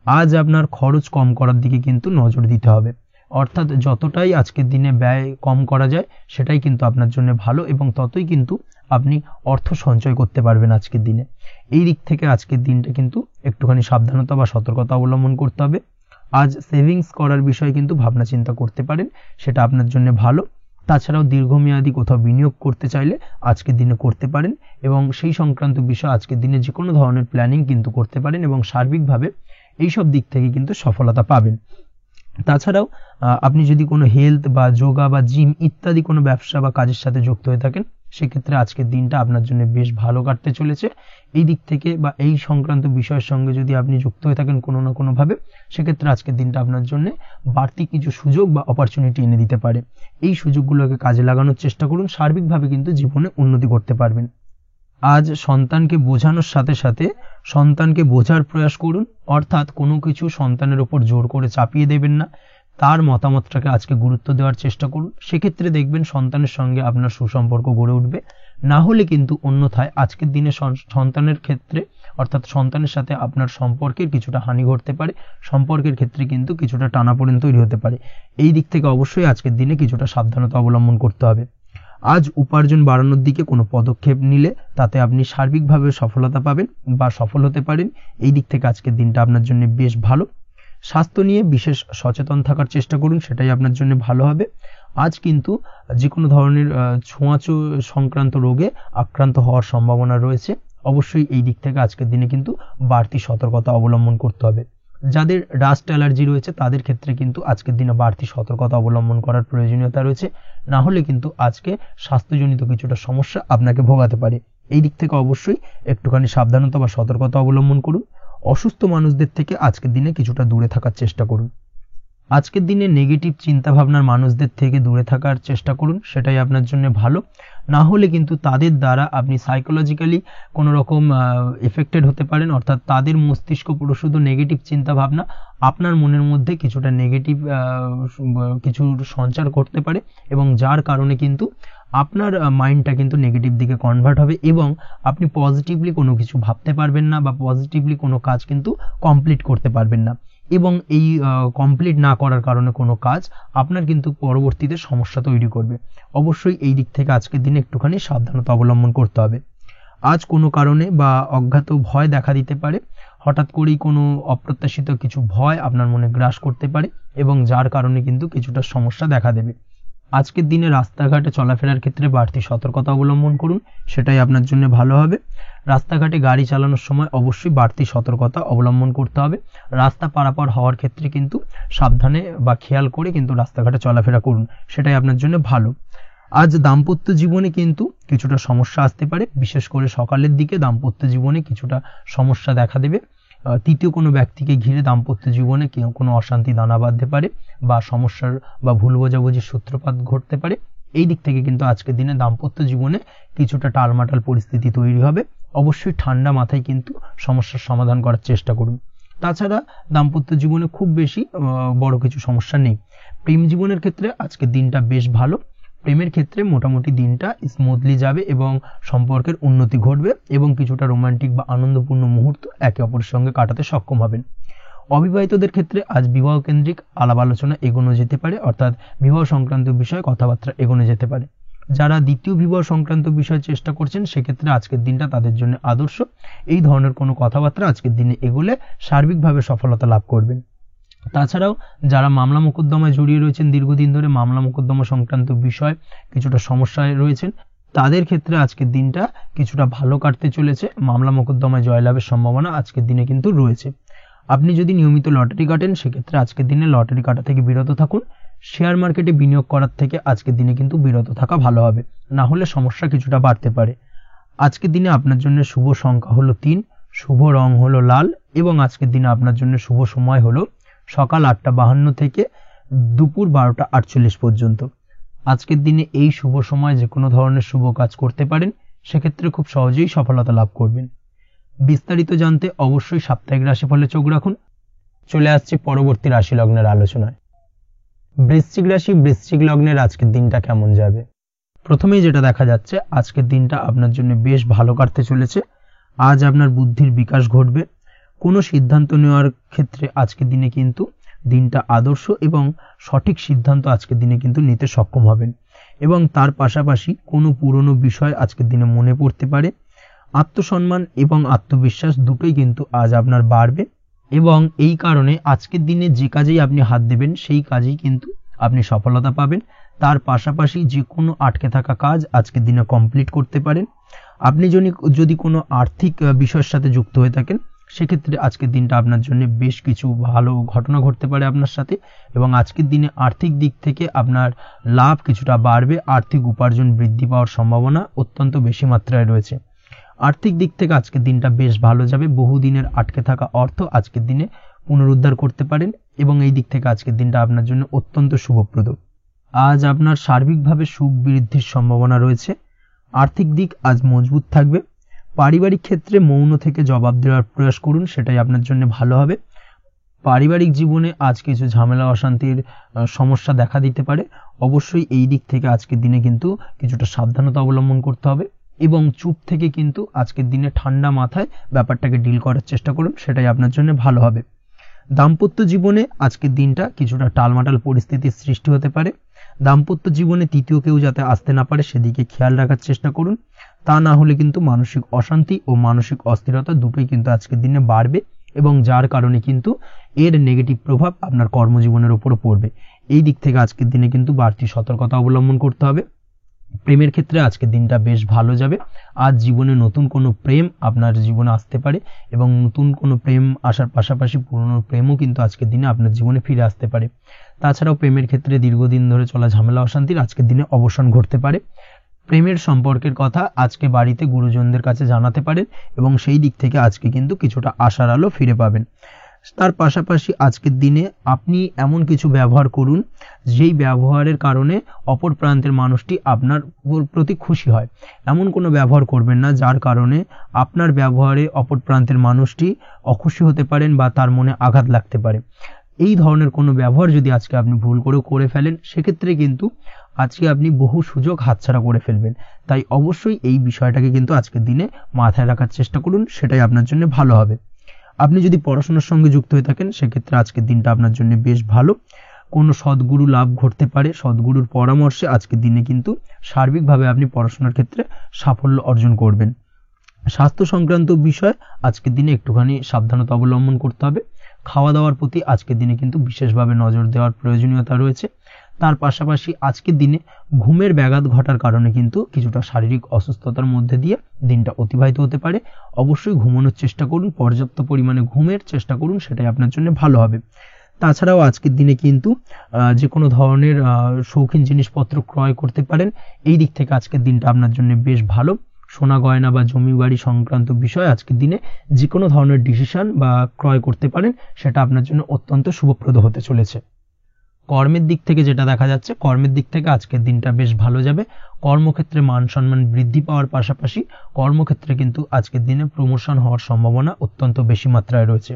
আজ আপনার খরচ কম করার দিকে কিন্তু নজর দিতে হবে, অর্থাৎ যতটাই আজকের দিনে ব্যয় কম করা যায় সেটাই কিন্তু আপনার জন্য ভালো এবং ততই কিন্তু আপনি অর্থ সঞ্চয় করতে পারবেন আজকের দিনে। এই দিক থেকে আজকের দিনটা কিন্তু একটুখানি সাবধানতা বা সতর্কতা অবলম্বন করতে হবে। আজ সেভিংস করার বিষয়ে কিন্তু ভাবনা চিন্তা করতে পারেন, সেটা আপনার জন্য ভালো। তাছাড়াও দীর্ঘমেয়াদী কোথাও বিনিয়োগ করতে চাইলে আজকের দিনে করতে পারেন এবং সেই সংক্রান্ত বিষয় আজকের দিনে যে কোনো ধরনের প্ল্যানিং কিন্তু করতে পারেন এবং সার্বিকভাবে এইসব দিক থেকে কিন্তু সফলতা পাবেন। তাছাড়াও আপনি যদি কোনো হেলথ বা যোগা বা জিম ইত্যাদি কোনো ব্যবসা বা কাজের সাথে যুক্ত হয়ে থাকেন, সেক্ষেত্রে আজকের দিনটা আপনার জন্য বেশ ভালো কাটতে চলেছে। এই দিক থেকে বা এই সংক্রান্ত বিষয়ের সঙ্গে যদি আপনি যুক্ত হয়ে থাকেন কোনো না কোনোভাবে, সেক্ষেত্রে আজকের দিনটা আপনার জন্য বাড়তি কিছু সুযোগ বা অপরচুনিটি এনে দিতে পারে। এই সুযোগগুলোকে কাজে লাগানোর চেষ্টা করুন, সার্বিকভাবে কিন্তু জীবনে উন্নতি করতে পারবেন। আজ সন্তানকে বোঝানোর সাথে সাথে সন্তানকে বোঝার প্রয়াস করুন, অর্থাৎ কোনো কিছু সন্তানের উপর জোর করে চাপিয়ে দেবেন না, তার মতামতটাকে আজকে গুরুত্ব দেওয়ার চেষ্টা করুন। সেক্ষেত্রে দেখবেন সন্তানের সঙ্গে আপনার সুসম্পর্ক গড়ে উঠবে। না হলে কিন্তু অন্যথায় আজকের দিনে সন্তানের ক্ষেত্রে অর্থাৎ সন্তানের সাথে আপনার সম্পর্কের কিছুটা হানি ঘটতে পারে, সম্পর্কের ক্ষেত্রে কিন্তু কিছুটা টানাপোড়েন তৈরি হতে পারে। এই দিক থেকে অবশ্যই আজকের দিনে কিছুটা সাবধানতা অবলম্বন করতে হবে। আজ উপার্জন বাড়ানোর দিকে কোনো পদক্ষেপ নিলে তাতে আপনি সার্বিকভাবে সফলতা পাবেন বা সফল হতে পারেন। এই দিক থেকে আজকের দিনটা আপনার জন্য বেশ ভালো। স্বাস্থ্য নিয়ে বিশেষ সচেতন থাকার চেষ্টা করুন, সেটাই আপনার জন্য ভালো হবে। আজ কিন্তু যে কোনো ধরনের ছোঁয়াচে সংক্রান্ত রোগে আক্রান্ত হওয়ার সম্ভাবনা রয়েছে। অবশ্যই এই দিক থেকে আজকের দিনে কিন্তু বাড়তি সতর্কতা অবলম্বন করতে হবে। যাদের ডাস্ট অ্যালার্জি রয়েছে তাদের ক্ষেত্রে কিন্তু আজকের দিনে বাড়তি সতর্কতা অবলম্বন করার প্রয়োজনীয়তা রয়েছে, না হলে কিন্তু আজকে স্বাস্থ্যজনিত কিছুটা সমস্যা আপনাকে ভোগাতে পারে। এই দিক থেকে অবশ্যই একটুখানি সাবধানতা বা সতর্কতা অবলম্বন করুন। অসুস্থ মানুষদের থেকে আজকের দিনে কিছুটা দূরে থাকার চেষ্টা করুন। আজকের দিনে নেগেটিভ চিন্তা ভাবনার মানুষদের থেকে দূরে থাকার চেষ্টা করুন, সেটাই আপনার জন্য ভালো। না হলে কিন্তু তাদের দ্বারা আপনি সাইকোলজিক্যালি কোনো রকম এফেক্টেড হতে পারেন, অর্থাৎ তাদের মস্তিষ্ক পুরো শুধু নেগেটিভ চিন্তা ভাবনা আপনার মনের মধ্যে কিছুটা নেগেটিভ কিছু সঞ্চার করতে পারে, এবং যার কারণে কিন্তু আপনার মাইন্ডটা কিন্তু নেগেটিভ দিকে কনভার্ট হবে এবং আপনি পজিটিভলি কোনো কিছু ভাবতে পারবেন না বা পজিটিভলি কোনো কাজ কিন্তু কমপ্লিট করতে পারবেন না, এবং এই কমপ্লিট না করার কারণে কোনো কাজ আপনার কিন্তু পরবর্তীতে সমস্যা তৈরি করবে। অবশ্যই এই দিক থেকে আজকের দিনে একটুখানি সাবধানতা অবলম্বন করতে হবে। আজ কোনো কারণে বা অজ্ঞাত ভয় দেখা দিতে পারে, হঠাৎ করেই কোনো অপ্রত্যাশিত কিছু ভয় আপনার মনে গ্রাস করতে পারে এবং যার কারণে কিন্তু কিছুটা সমস্যা দেখা দেবে। আজকের দিনে রাস্তাঘাটে চলাফেরার ক্ষেত্রে বাড়তি সতর্কতা অবলম্বন করুন, সেটাই আপনার জন্য ভালো হবে। রাস্তাঘাটে গাড়ি চালানোর সময় অবশ্যই বাড়তি সতর্কতা অবলম্বন করতে হবে। রাস্তা পারাপার হওয়ার ক্ষেত্রে কিন্তু সাবধানে বা খেয়াল করে কিন্তু রাস্তাঘাটে চলাফেরা করুন, সেটাই আপনার জন্য ভালো। আজ দাম্পত্য জীবনে কিন্তু কিছুটা সমস্যা আসতে পারে, বিশেষ করে সকালের দিকে দাম্পত্য জীবনে কিছুটা সমস্যা দেখা দেবে। তৃতীয় কোনো ব্যক্তিকে ঘিরে দাম্পত্য জীবনে কোনো অশান্তি দানা বাঁধতে পারে বা সমস্যার বা ভুল বোঝাবুঝির সূত্রপাত ঘটতে পারে। এই দিক থেকে কিন্তু আজকের দিনে দাম্পত্য জীবনে কিছুটা টালমাটাল পরিস্থিতি তৈরি হবে। অবশ্যই ঠান্ডা মাথায় কিন্তু সমস্যার সমাধান করার চেষ্টা করুন। তাছাড়া দাম্পত্য জীবনে খুব বেশি বড় কিছু সমস্যা নেই। প্রেম জীবনের ক্ষেত্রে আজকের দিনটা বেশ ভালো। প্রেমের ক্ষেত্রে মোটামুটি দিনটা স্মুথলি যাবে এবং সম্পর্কের উন্নতি ঘটবে এবং কিছুটা রোমান্টিক বা আনন্দপূর্ণ মুহূর্ত একে অপরের সঙ্গে কাটাতে সক্ষম হবেন। অবিবাহিতদের ক্ষেত্রে আজ বিবাহ কেন্দ্রিক আলাপ আলোচনা এগোনো যেতে পারে, অর্থাৎ বিবাহ সংক্রান্ত বিষয়ে কথাবার্তা এগোনো যেতে পারে। যারা দ্বিতীয় বিবাহ সংক্রান্ত বিষয়ে চেষ্টা করছেন সেক্ষেত্রে আজকের দিনটা তাদের জন্য আদর্শ। এই ধরনের কোনো কথাবার্তা আজকের দিনে এগোলে সার্বিকভাবে সফলতা লাভ করবেন। তাছাড়াও যারা মামলা মোকদ্দমায় জড়িয়ে রয়েছেন, দীর্ঘদিন ধরে মামলা মোকদ্দমা সংক্রান্ত বিষয় কিছুটা সমস্যায় রয়েছেন, তাদের ক্ষেত্রে আজকের দিনটা কিছুটা ভালো কাটতে চলেছে। মামলা মোকদ্দমায় জয়লাভের সম্ভাবনা আজকের দিনে কিন্তু রয়েছে। আপনি যদি নিয়মিত লটারি কাটেন সেক্ষেত্রে আজকের দিনে লটারি কাটা থেকে বিরত থাকুন। শেয়ার মার্কেটে বিনিয়োগ করার থেকে আজকের দিনে কিন্তু বিরত থাকা ভালো হবে, না হলে সমস্যা কিছুটা বাড়তে পারে। আজকের দিনে আপনার জন্য শুভ সংখ্যা হলো 3, শুভ রং হলো লাল এবং আজকের দিনে আপনার জন্য শুভ সময় হলো সকাল 8:52 থেকে দুপুর 12:48 পর্যন্ত। আজকের দিনে এই শুভ সময় যে কোনো ধরনের শুভ কাজ করতে পারেন, সেক্ষেত্রে খুব সহজেই সফলতা লাভ করবেন। বিস্তারিত জানতে অবশ্যই সাপ্তাহিক রাশিফলে চোখ রাখুন। চলে আসছে পরবর্তী রাশি লগ্নের আলোচনায়। বৃশ্চিক রাশি, বৃশ্চিক লগ্নের আজকের দিনটা কেমন যাবে? প্রথমেই যেটা দেখা যাচ্ছে, আজকের দিনটা আপনার জন্য বেশ ভালো কাটতে চলেছে। আজ আপনার বুদ্ধির বিকাশ ঘটবে। কোনো সিদ্ধান্ত নেওয়ার ক্ষেত্রে আজকের দিনে কিন্তু দিনটা আদর্শ এবং সঠিক সিদ্ধান্ত আজকের দিনে কিন্তু নিতে সক্ষম হবেন, এবং তার পাশাপাশি কোনো পুরনো বিষয় আজকের দিনে মনে পড়তে পারে। আত্মসম্মান এবং আত্মবিশ্বাস দুটোই কিন্তু আজ আপনার বাড়বে, এবং এই কারণে আজকের দিনে যে কাজেই আপনি হাত দেবেন সেই কাজেই কিন্তু আপনি সফলতা পাবেন। তার পাশাপাশি যে কোনো আটকে থাকা কাজ আজকের দিনে কমপ্লিট করতে পারেন। আপনি যদি কোনো আর্থিক বিষয়ের সাথে যুক্ত হয়ে থাকেন সেক্ষেত্রে আজকের দিনটা আপনার জন্য বেশ কিছু ভালো ঘটনা ঘটতে পারে আপনার সাথে, এবং আজকের দিনে আর্থিক দিক থেকে আপনার লাভ কিছুটা বাড়বে। আর্থিক উপার্জন বৃদ্ধি পাওয়ার সম্ভাবনা অত্যন্ত বেশি মাত্রায় রয়েছে। আর্থিক দিক থেকে আজকের দিনটা বেশ ভালো যাবে। বহুদিনের আটকে থাকা অর্থ আজকের দিনে পুনরুদ্ধার করতে পারেন, এবং এই দিক থেকে আজকের দিনটা আপনার জন্য অত্যন্ত শুভপ্রদ। আজ আপনার সার্বিকভাবে সুখ বৃদ্ধির সম্ভাবনা রয়েছে। আর্থিক দিক আজ মজবুত থাকবে। পারিবারিক ক্ষেত্রে মৌন থেকে জবাব দেওয়ার প্রয়াস করুন, সেটাই আপনার জন্য ভালো হবে। পারিবারিক জীবনে আজ কিছু ঝামেলা অশান্তির সমস্যা দেখা দিতে পারে। অবশ্যই এই দিক থেকে আজকের দিনে কিন্তু কিছুটা সাবধানতা অবলম্বন করতে হবে, এবং চুপ থেকে কিন্তু আজকের দিনে ঠান্ডা মাথায় ব্যাপারটাকে ডিল করার চেষ্টা করুন, সেটাই আপনার জন্য ভালো হবে। দাম্পত্য জীবনে আজকের দিনটা কিছুটা টালমাটাল পরিস্থিতির সৃষ্টি হতে পারে। দাম্পত্য জীবনে তৃতীয় কেউ যাতে আসতে না পারে সেদিকে খেয়াল রাখার চেষ্টা করুন, তা না হলে কিন্তু মানসিক অশান্তি ও মানসিক অস্থিরতা দুটোই কিন্তু আজকের দিনে বাড়বে, এবং যার কারণে কিন্তু এর নেগেটিভ প্রভাব আপনার কর্মজীবনের উপর পড়বে। এই দিক থেকে আজকের দিনে কিন্তু বাড়তি সতর্কতা অবলম্বন করতে হবে। প্রেমের ক্ষেত্রে আজকের দিনটা বেশ ভালো যাবে। আজ জীবনে নতুন কোনো প্রেম আপনার জীবনে আসতে পারে, এবং নতুন কোনো প্রেম আসার পাশাপাশি পুরনো প্রেমও কিন্তু আজকের দিনে আপনার জীবনে ফিরে আসতে পারে। তাছাড়াও প্রেমের ক্ষেত্রে দীর্ঘদিন ধরে চলা ঝামেলা অশান্তির আজকের দিনে অবসান ঘটতে পারে। প্রেমের সম্পর্কের কথা আজকে বাড়িতে গুরুজনদের কাছে জানাতে পারেন, এবং সেই দিক থেকে আজকে কিন্তু কিছুটা আশার আলো ফিরে পাবেন। তার পাশাপাশি আজকের দিনে আপনি এমন কিছু ব্যবহার করুন যেই ব্যবহারের কারণে অপর প্রান্তের মানুষটি আপনার প্রতি খুশি হয়। এমন কোনো ব্যবহার করবেন না যার কারণে আপনার ব্যবহারে অপর প্রান্তের মানুষটি অখুশি হতে পারেন বা তার মনে আঘাত লাগতে পারে। এই ধরনের কোনো ব্যবহার যদি আজকে আপনি ভুল করে ফেলেন, সেক্ষেত্রে কিন্তু আজকে আপনি বহু সুযোগ হাতছাড়া করে ফেলবেন। তাই অবশ্যই এই বিষয়টাকে কিন্তু আজকের দিনে মাথায় রাখার চেষ্টা করুন, সেটাই আপনার জন্য ভালো হবে। আপনি যদি পড়াশোনার সঙ্গে যুক্ত হয়ে থাকেন, সেক্ষেত্রে আজকের দিনটা আপনার জন্য বেশ ভালো। কোনো সদ্গুরু লাভ ঘটতে পারে, সদ্গুরুর পরামর্শে আজকের দিনে কিন্তু সার্বিকভাবে আপনি পড়াশোনার ক্ষেত্রে সাফল্য অর্জন করবেন। স্বাস্থ্য সংক্রান্ত বিষয় আজকের দিনে একটুখানি সাবধানতা অবলম্বন করতে হবে। খাওয়া দাওয়ার প্রতি আজকের দিনে কিন্তু বিশেষভাবে নজর দেওয়ার প্রয়োজনীয়তা রয়েছে। তার পাশাপাশি আজকের দিনে ঘুমের ব্যাঘাত ঘটার কারণে কিন্তু কিছুটা শারীরিক অসুস্থতার মধ্যে দিয়ে দিনটা অতিবাহিত হতে পারে। অবশ্যই ঘুমানোর চেষ্টা করুন, পর্যাপ্ত পরিমাণে ঘুমের চেষ্টা করুন, সেটাই আপনার জন্য ভালো হবে। তাছাড়াও আজকের দিনে কিন্তু যে কোনো ধরনের শৌখিন জিনিসপত্র ক্রয় করতে পারেন। এই দিক থেকে আজকের দিনটা আপনার জন্য বেশ ভালো। সোনা গয়না বা জমি বাড়ি সংক্রান্ত বিষয় আজকের দিনে যে কোনো ধরনের ডিসিশন বা ক্রয় করতে পারেন, সেটা আপনার জন্য অত্যন্ত শুভপ্রদ হতে চলেছে। কর্মের দিক থেকে যেটা দেখা যাচ্ছে, কর্মের দিক থেকে আজকের দিনটা বেশ ভালো যাবে। কর্মক্ষেত্রে মান সম্মান বৃদ্ধি পাওয়ার পাশাপাশি কর্মক্ষেত্রে কিন্তু আজকের দিনে প্রমোশন হওয়ার সম্ভাবনা অত্যন্ত বেশি মাত্রায় রয়েছে।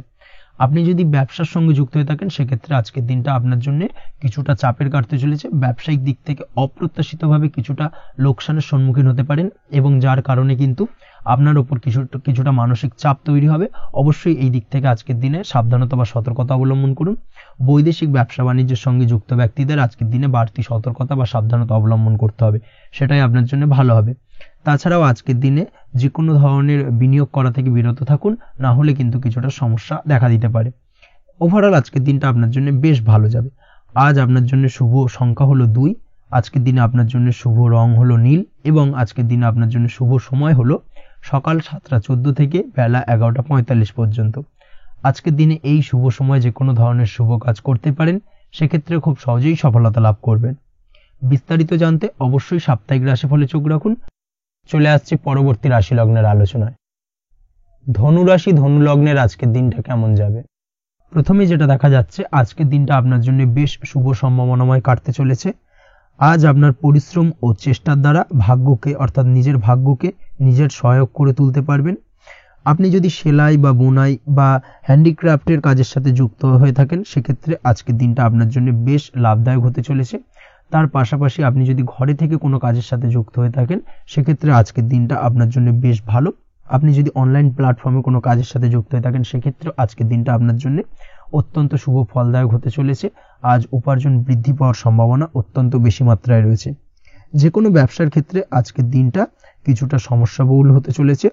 আপনি যদি ব্যবসার সঙ্গে যুক্ত হয়ে থাকেন, সেক্ষেত্রে আজকের দিনটা আপনার জন্য কিছুটা চাপের কাটতে চলেছে। ব্যবসায়িক দিক থেকে অপ্রত্যাশিতভাবে কিছুটা লোকসানের সম্মুখীন হতে পারেন এবং যার কারণে কিন্তু আপনার উপর কিছুটা মানসিক চাপ তৈরি হবে। অবশ্যই এই দিক থেকে আজকের দিনে সাবধানতা বা সতর্কতা অবলম্বন করুন। বৈদেশিক ব্যবসা বাণিজ্যের সঙ্গে যুক্ত ব্যক্তিদের আজকের দিনে বাড়তি সতর্কতা বা সাবধানতা অবলম্বন করতে হবে, সেটাই আপনার জন্য ভালো হবে। তাছাড়াও আজকের দিনে যে কোনো ধরনের বিনিয়োগ করা থেকে বিরত থাকুন, না হলে কিন্তু কিছুটা সমস্যা দেখা দিতে পারে। ওভারঅল আজকের দিনটা আপনার জন্য বেশ ভালো যাবে। আজ আপনার জন্য শুভ সংখ্যা হলো 2। আজকের দিনে আপনার জন্য শুভ রং হলো নীল এবং আজকের দিনে আপনার জন্য শুভ সময় হলো সকাল 7:14 থেকে বেলা 11:45 পর্যন্ত। আজকের দিনে এই শুভ সময় যে কোনো ধরনের শুভ কাজ করতে পারেন, সেক্ষেত্রে খুব সহজেই সফলতা লাভ করবেন। বিস্তারিত জানতে অবশ্যই সাপ্তাহিক রাশিফলে চোখ রাখুন। চলে আসছে পরবর্তী রাশি লগ্নের আলোচনায়। ধনু রাশি ধনু লগ্নের আজকের দিনটা কেমন যাবে? প্রথমে যেটা দেখা যাচ্ছে, আজকের দিনটা আপনার জন্য বেশ শুভ সম্ভাবনাময় কাটতে চলেছে। আজ আপনার পরিশ্রম ও চেষ্টার দ্বারা ভাগ্যকে অর্থাৎ নিজের ভাগ্যকে নিজের সহায়ক করে তুলতে পারবেন। আপনি যদি সেলাই বা বোনাই বা হ্যান্ডিক্রাফটের কাজের সাথে যুক্ত হয়ে থাকেন, সেক্ষেত্রে আজকের দিনটা আপনার জন্য বেশ লাভদায়ক হতে চলেছে। তার পাশাপাশি আপনি যদি ঘরে থেকে কোনো কাজের সাথে যুক্ত হয়ে থাকেন, সেক্ষেত্রে আজকের দিনটা আপনার জন্য বেশ ভালো। আপনি যদি অনলাইন প্ল্যাটফর্মে কোনো কাজের সাথে যুক্ত হয়ে থাকেন, সেক্ষেত্রে আজকের দিনটা আপনার জন্য অত্যন্ত শুভ ফলদায়ক হতে চলেছে। আজ উপার্জন বৃদ্ধি পাওয়ার সম্ভাবনা অত্যন্ত বেশি মাত্রায় রয়েছে। যে কোনো ব্যবসার ক্ষেত্রে আজকের দিনটা কিছুটা সমস্যাবহুল হতে চলেছে।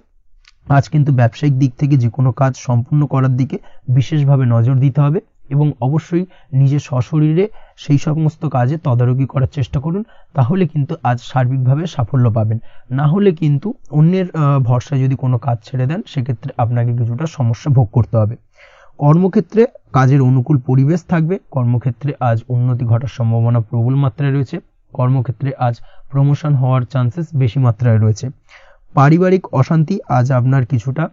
আজ কিন্তু ব্যবসায়িক দিক থেকে যে কোনো কাজ সম্পূর্ণ করার দিকে বিশেষভাবে নজর দিতে হবে এবং অবশ্যই নিজের সশরীরে সেই সমস্ত কাজে তদারকি করার চেষ্টা করুন, তাহলে কিন্তু আজ সার্বিকভাবে সাফল্য পাবেন। না হলে কিন্তু অন্যের ভরসায় যদি কোনো কাজ ছেড়ে দেন, সেক্ষেত্রে আপনাকে কিছুটা সমস্যা ভোগ করতে হবে। কর্মক্ষেত্রে কাজের অনুকূল পরিবেশ থাকবে। কর্মক্ষেত্রে আজ উন্নতি ঘটার সম্ভাবনা প্রবল মাত্রায় রয়েছে। কর্মক্ষেত্রে আজ প্রমোশন হওয়ার চান্সেস বেশি মাত্রায় রয়েছে। পারিবারিক অশান্তি আজ আপনার কিছুটা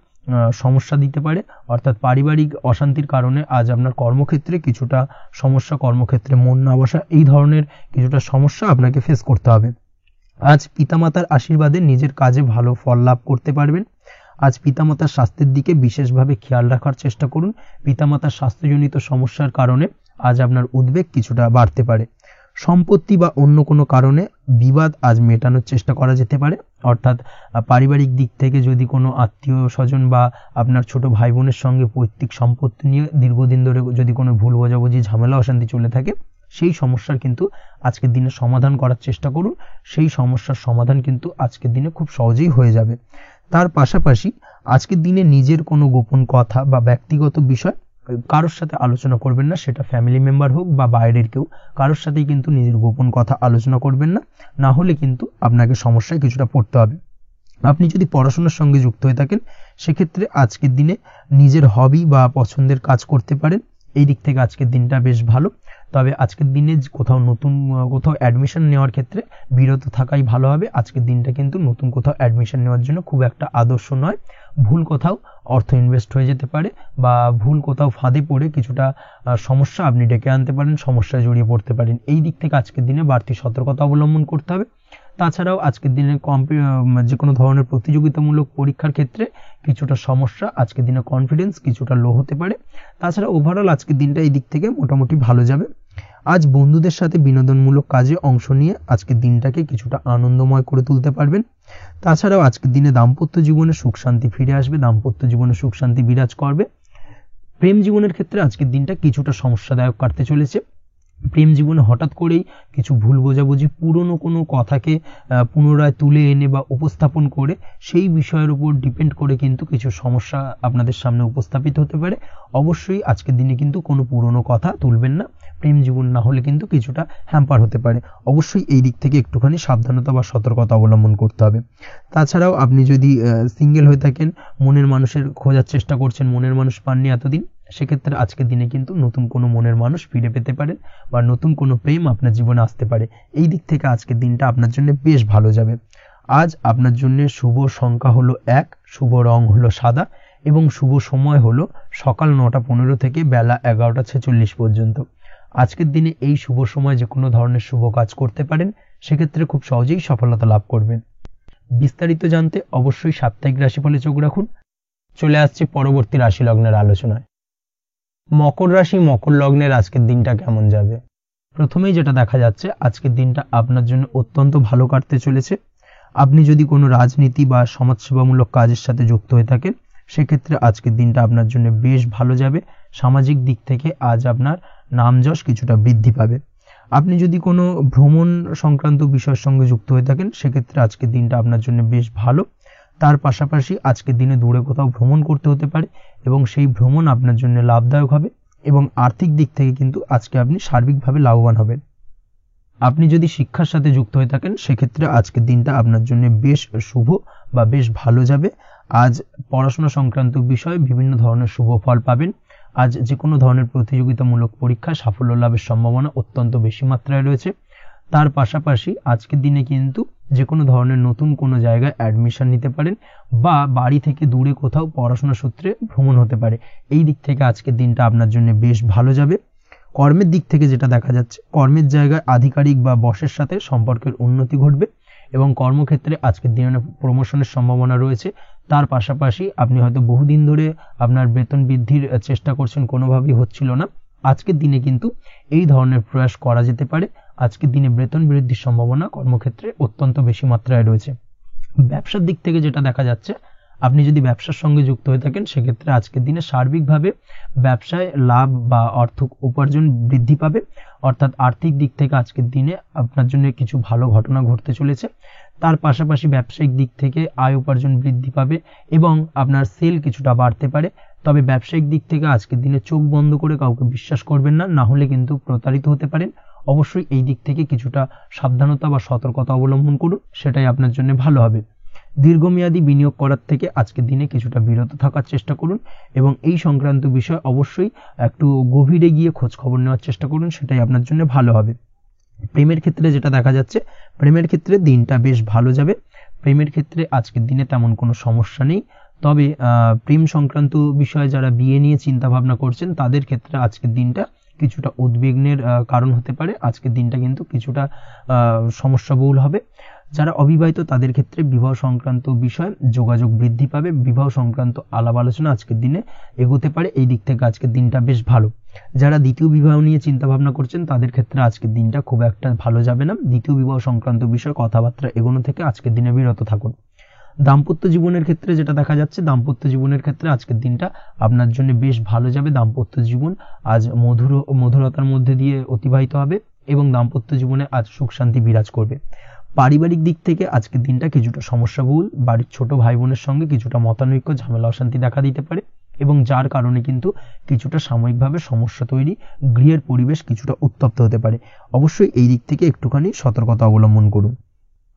সমস্যা দিতে পারে, অর্থাৎ পারিবারিক অশান্তির কারণে আজ আপনার কর্মক্ষেত্রে কিছুটা সমস্যা, কর্মক্ষেত্রে মন না বসা, এই ধরনের কিছুটা সমস্যা আপনাকে ফেস করতে হবে। আজ পিতামাতার আশীর্বাদে নিজের কাজে ভালো ফল লাভ করতে পারবেন। আজ পিতামাতার স্বাস্থ্যের দিকে বিশেষভাবে খেয়াল রাখার চেষ্টা করুন। পিতামাতার স্বাস্থ্যজনিত সমস্যার কারণে আজ আপনার উদ্বেগ কিছুটা বাড়তে পারে। সম্পত্তি বা অন্য কোনো কারণে বিবাদ আজ মেটানোর চেষ্টা করা যেতে পারে, অর্থাৎ পারিবারিক দিক থেকে যদি কোনো আত্মীয় স্বজন বা আপনার ছোট ভাই বোনের সঙ্গে পৈতৃক সম্পত্তি নিয়ে দীর্ঘদিন ধরে যদি কোনো ভুল বোঝাবুঝি ঝামেলা অশান্তি চলে থাকে, সেই সমস্যার কিন্তু আজকের দিনে সমাধান করার চেষ্টা করুন। সেই সমস্যার সমাধান কিন্তু আজকের দিনে খুব সহজেই হয়ে যাবে। তার পাশাপাশি আজকের দিনে নিজের কোনো গোপন কথা বা ব্যক্তিগত বিষয় কারোর সাথে আলোচনা করবেন না, সেটা ফ্যামিলি মেম্বার হোক বা বাইরের কেউ, কারোর সাথেই কিন্তু নিজের গোপন কথা আলোচনা করবেন না, না হলে কিন্তু আপনাকে সমস্যায় কিছুটা পড়তে হবে। আপনি যদি পড়াশোনার সঙ্গে যুক্ত হয়ে থাকেন, সেক্ষেত্রে আজকের দিনে নিজের হবি বা পছন্দের কাজ করতে পারেন এই দিক থেকে আজকের দিনটা বেশ ভালো। তবে আজকের দিনে কোথাও অ্যাডমিশন নেওয়ার ক্ষেত্রে বিরত থাকাই ভালো হবে। আজকের দিনটা কিন্তু নতুন কোথাও অ্যাডমিশন নেওয়ার জন্য খুব একটা আদর্শ নয়। ভুল কোথাও অর্থ ইনভেস্ট হয়ে যেতে পারে বা ভুল কোথাও ফাঁদে পড়ে কিছুটা সমস্যা আপনি ডেকে আনতে পারেন, সমস্যায় জড়িয়ে পড়তে পারেন। এই দিক থেকে আজকের দিনে বাড়তি সতর্কতা অবলম্বন করতে হবে। তাছাড়াও আজকের দিনে যে কোনো ধরনের প্রতিযোগিতামূলক পরীক্ষার ক্ষেত্রে কিছুটা সমস্যা, আজকের দিনে কনফিডেন্স কিছুটা লো হতে পারে। তাছাড়া ওভারঅল আজকের দিনটা এই দিক থেকে মোটামুটি ভালো যাবে। আজ বন্ধুদের সাথে বিনোদনমূলক কাজে অংশ নিয়ে আজকের দিনটাকে কিছুটা আনন্দময় করে তুলতে পারবেন। তাছাড়াও আজকের দিনে দাম্পত্য জীবনে সুখ শান্তি ফিরে আসবে, দাম্পত্য জীবনে সুখ শান্তি বিরাজ করবে। প্রেম জীবনের ক্ষেত্রে আজকের দিনটা কিছুটা সমস্যাদায়ক কাটতে চলেছে। প্রেম জীবনে হঠাৎ করেই কিছু ভুল বোঝাবুঝি, পুরনো কোনো কথাকে পুনরায় তুলে এনে বা উপস্থাপন করে সেই বিষয়ের উপর ডিপেন্ড করে কিন্তু কিছু সমস্যা আপনাদের সামনে উপস্থাপিত হতে পারে। অবশ্যই আজকের দিনে কিন্তু কোনো পুরনো কথা তুলবেন না, প্রেম জীবন না হলে কিন্তু কিছুটা হ্যাম্পার হতে পারে। অবশ্যই এই দিক থেকে একটুখানি সাবধানতা বা সতর্কতা অবলম্বন করতে হবে। তাছাড়াও আপনি যদি সিঙ্গেল হয়ে থাকেন, মনের মানুষের খোঁজার চেষ্টা করছেন, মনের মানুষ পাননি এতদিন, সেক্ষেত্রে আজকের দিনে কিন্তু নতুন কোনো মনের মানুষ ফিরে পেতে পারেন বা নতুন কোনো প্রেম আপনার জীবনে আসতে পারে। এই দিক থেকে আজকের দিনটা আপনার জন্য বেশ ভালো যাবে। আজ আপনার জন্য শুভ সংখ্যা হলো 1, শুভ রং হলো সাদা এবং শুভ সময় হলো সকাল 9:15 থেকে বেলা 11:46 পর্যন্ত। আজকের দিনে এই শুভ সময় যে কোনো ধরনের শুভ কাজ করতে পারেন, সেক্ষেত্রে খুব সহজেই সফলতা লাভ করবেন। বিস্তারিত জানতে অবশ্যই সাপ্তাহিক রাশিফলে চোখ রাখুন। চলে আসছে পরবর্তী রাশি লগ্নের আলোচনায়। মকর রাশি, মকর লগ্নের আজকের দিনটা কেমন যাবে? প্রথমেই যেটা দেখা যাচ্ছে, আজকের দিনটা আপনার জন্য অত্যন্ত ভালো কাটতে চলেছে। আপনি যদি কোনো রাজনীতি বা সমাজসেবামূলক কাজের সাথে যুক্ত হয়ে থাকেন, সেক্ষেত্রে আজকের দিনটা আপনার জন্য বেশ ভালো যাবে। সামাজিক দিক থেকে আজ আপনার নামযশ কিছুটা বৃদ্ধি পাবে। আপনি যদি কোনো ভ্রমণ সংক্রান্ত বিষয়ের সঙ্গে যুক্ত হয়ে থাকেন, সেক্ষেত্রে আজকের দিনটা আপনার জন্য বেশ ভালো। তার পাশাপাশি আজকের দিনে দূরে কোথাও ভ্রমণ করতে হতে পারে এবং সেই ভ্রমণ আপনার জন্য লাভদায়ক হবে এবং আর্থিক দিক থেকে কিন্তু আজকে আপনি সার্বিকভাবে লাভবান হবেন। আপনি যদি শিক্ষার সাথে যুক্ত হয়ে থাকেন, সেক্ষেত্রে আজকের দিনটা আপনার জন্য বেশ শুভ বা বেশ ভালো যাবে। আজ পড়াশোনা সংক্রান্ত বিষয়ে বিভিন্ন ধরনের শুভ ফল পাবেন। আজ যে কোনো ধরনের প্রতিযোগিতামূলক পরীক্ষায় সাফল্য লাভের সম্ভাবনা অত্যন্ত বেশি মাত্রায় রয়েছে। তার পাশাপাশি আজকের দিনে কিন্তু যে কোনো ধরনের নতুন কোনো জায়গায় অ্যাডমিশন নিতে পারেন বা বাড়ি থেকে দূরে কোথাও পড়াশোনা সূত্রে ভ্রমণ হতে পারে। এই দিক থেকে আজকের দিনটা আপনার জন্য বেশ ভালো যাবে। কর্মের দিক থেকে যেটা দেখা যাচ্ছে, কর্মের জায়গায় আধিকারিক বা বসের সাথে সম্পর্কের উন্নতি ঘটবে এবং কর্মক্ষেত্রে আজকের দিনে প্রমোশনের সম্ভাবনা রয়েছে। তার পাশাপাশি আপনি হয়তো বহুদিন ধরে আপনার বেতন বৃদ্ধির চেষ্টা করছেন, কোনোভাবেই হচ্ছিল না। আজকের দিনে কিন্তু এই ধরনের প্রয়াস করা যেতে পারে। আজকের দিনে বেতন বৃদ্ধির সম্ভাবনা কর্মক্ষেত্রে অত্যন্ত বেশি মাত্রায় রয়েছে। ব্যবসার দিক থেকে যেটা দেখা যাচ্ছে, আপনি যদি ব্যবসার সঙ্গে যুক্ত হয়ে থাকেন, সেক্ষেত্রে আজকের দিনে সার্বিকভাবে ব্যবসায় লাভ বা অর্থ উপার্জন বৃদ্ধি পাবে। অর্থাৎ আর্থিক দিক থেকে আজকের দিনে আপনার জন্য কিছু ভালো ঘটনা ঘটতে চলেছে। তার পাশাপাশি ব্যবসায়িক দিক থেকে আয় উপার্জন বৃদ্ধি পাবে এবং আপনার সেল কিছুটা বাড়তে পারে। তবে ব্যবসায়িক দিক থেকে আজকের দিনে চোখ বন্ধ করে কাউকে বিশ্বাস করবেন না, না হলে কিন্তু প্রতারিত হতে পারেন। অবশ্যই এই দিক থেকে কিছুটা সাবধানতা বা সতর্কতা অবলম্বন করুন, সেটাই আপনার জন্য ভালো হবে। দীর্ঘমেয়াদী বিনিয়োগ করার থেকে আজকের দিনে কিছুটা বিরত থাকার চেষ্টা করুন এবং এই সংক্রান্ত বিষয় অবশ্যই একটু গভীরে গিয়ে খোঁজ খবর নেওয়ার চেষ্টা করুন, সেটাই আপনার জন্য ভালো হবে। প্রেমের ক্ষেত্রে যেটা দেখা যাচ্ছে, প্রেমের ক্ষেত্রে দিনটা বেশ ভালো যাবে। প্রেমের ক্ষেত্রে আজকের দিনে তেমন কোনো সমস্যা নেই। তবে প্রেম সংক্রান্ত বিষয়ে যারা বিয়ে নিয়ে চিন্তা ভাবনা করছেন, তাদের ক্ষেত্রে আজকের দিনটা কিছুটা উদ্বিগ্নের কারণ হতে পারে। আজকের দিনটা কিন্তু কিছুটা সমস্যাবহুল হবে। যারা অবিবাহিত তাদের ক্ষেত্রে বিবাহ সংক্রান্ত বিষয়ে যোগাযোগ বৃদ্ধি পাবে, বিবাহ সংক্রান্ত আলাপ আলোচনা আজকের দিনে এগোতে পারে। এই দিক থেকে আজকের দিনটা বেশ ভালো। যারা দ্বিতীয় বিবাহ নিয়ে চিন্তা ভাবনা করছেন, তাদের ক্ষেত্রে আজকের দিনটা খুব একটা ভালো যাবে না। দ্বিতীয় বিবাহ সংক্রান্ত বিষয়ে কথাবার্তা এগোনো থেকে আজকের দিনে বিরত থাকুন। দাম্পত্য জীবনের ক্ষেত্রে যেটা দেখা যাচ্ছে, দাম্পত্য জীবনের ক্ষেত্রে আজকের দিনটা আপনার জন্য বেশ ভালো যাবে। দাম্পত্য জীবন আজ মধুরতার মধ্যে দিয়ে অতিবাহিত হবে এবং দাম্পত্য জীবনে আজ সুখ শান্তি বিরাজ করবে। পারিবারিক দিক থেকে আজকের দিনটা কিছুটা সমস্যাবহুল। বাড়ির ছোট ভাই বোনের সঙ্গে কিছুটা মতানৈক্য, ঝামেলা অশান্তি দেখা দিতে পারে এবং যার কারণে কিন্তু কিছুটা সাময়িকভাবে সমস্যা তৈরি, গৃহের পরিবেশ কিছুটা উত্তপ্ত হতে পারে। অবশ্যই এই দিক থেকে একটুখানি সতর্কতা অবলম্বন করুন।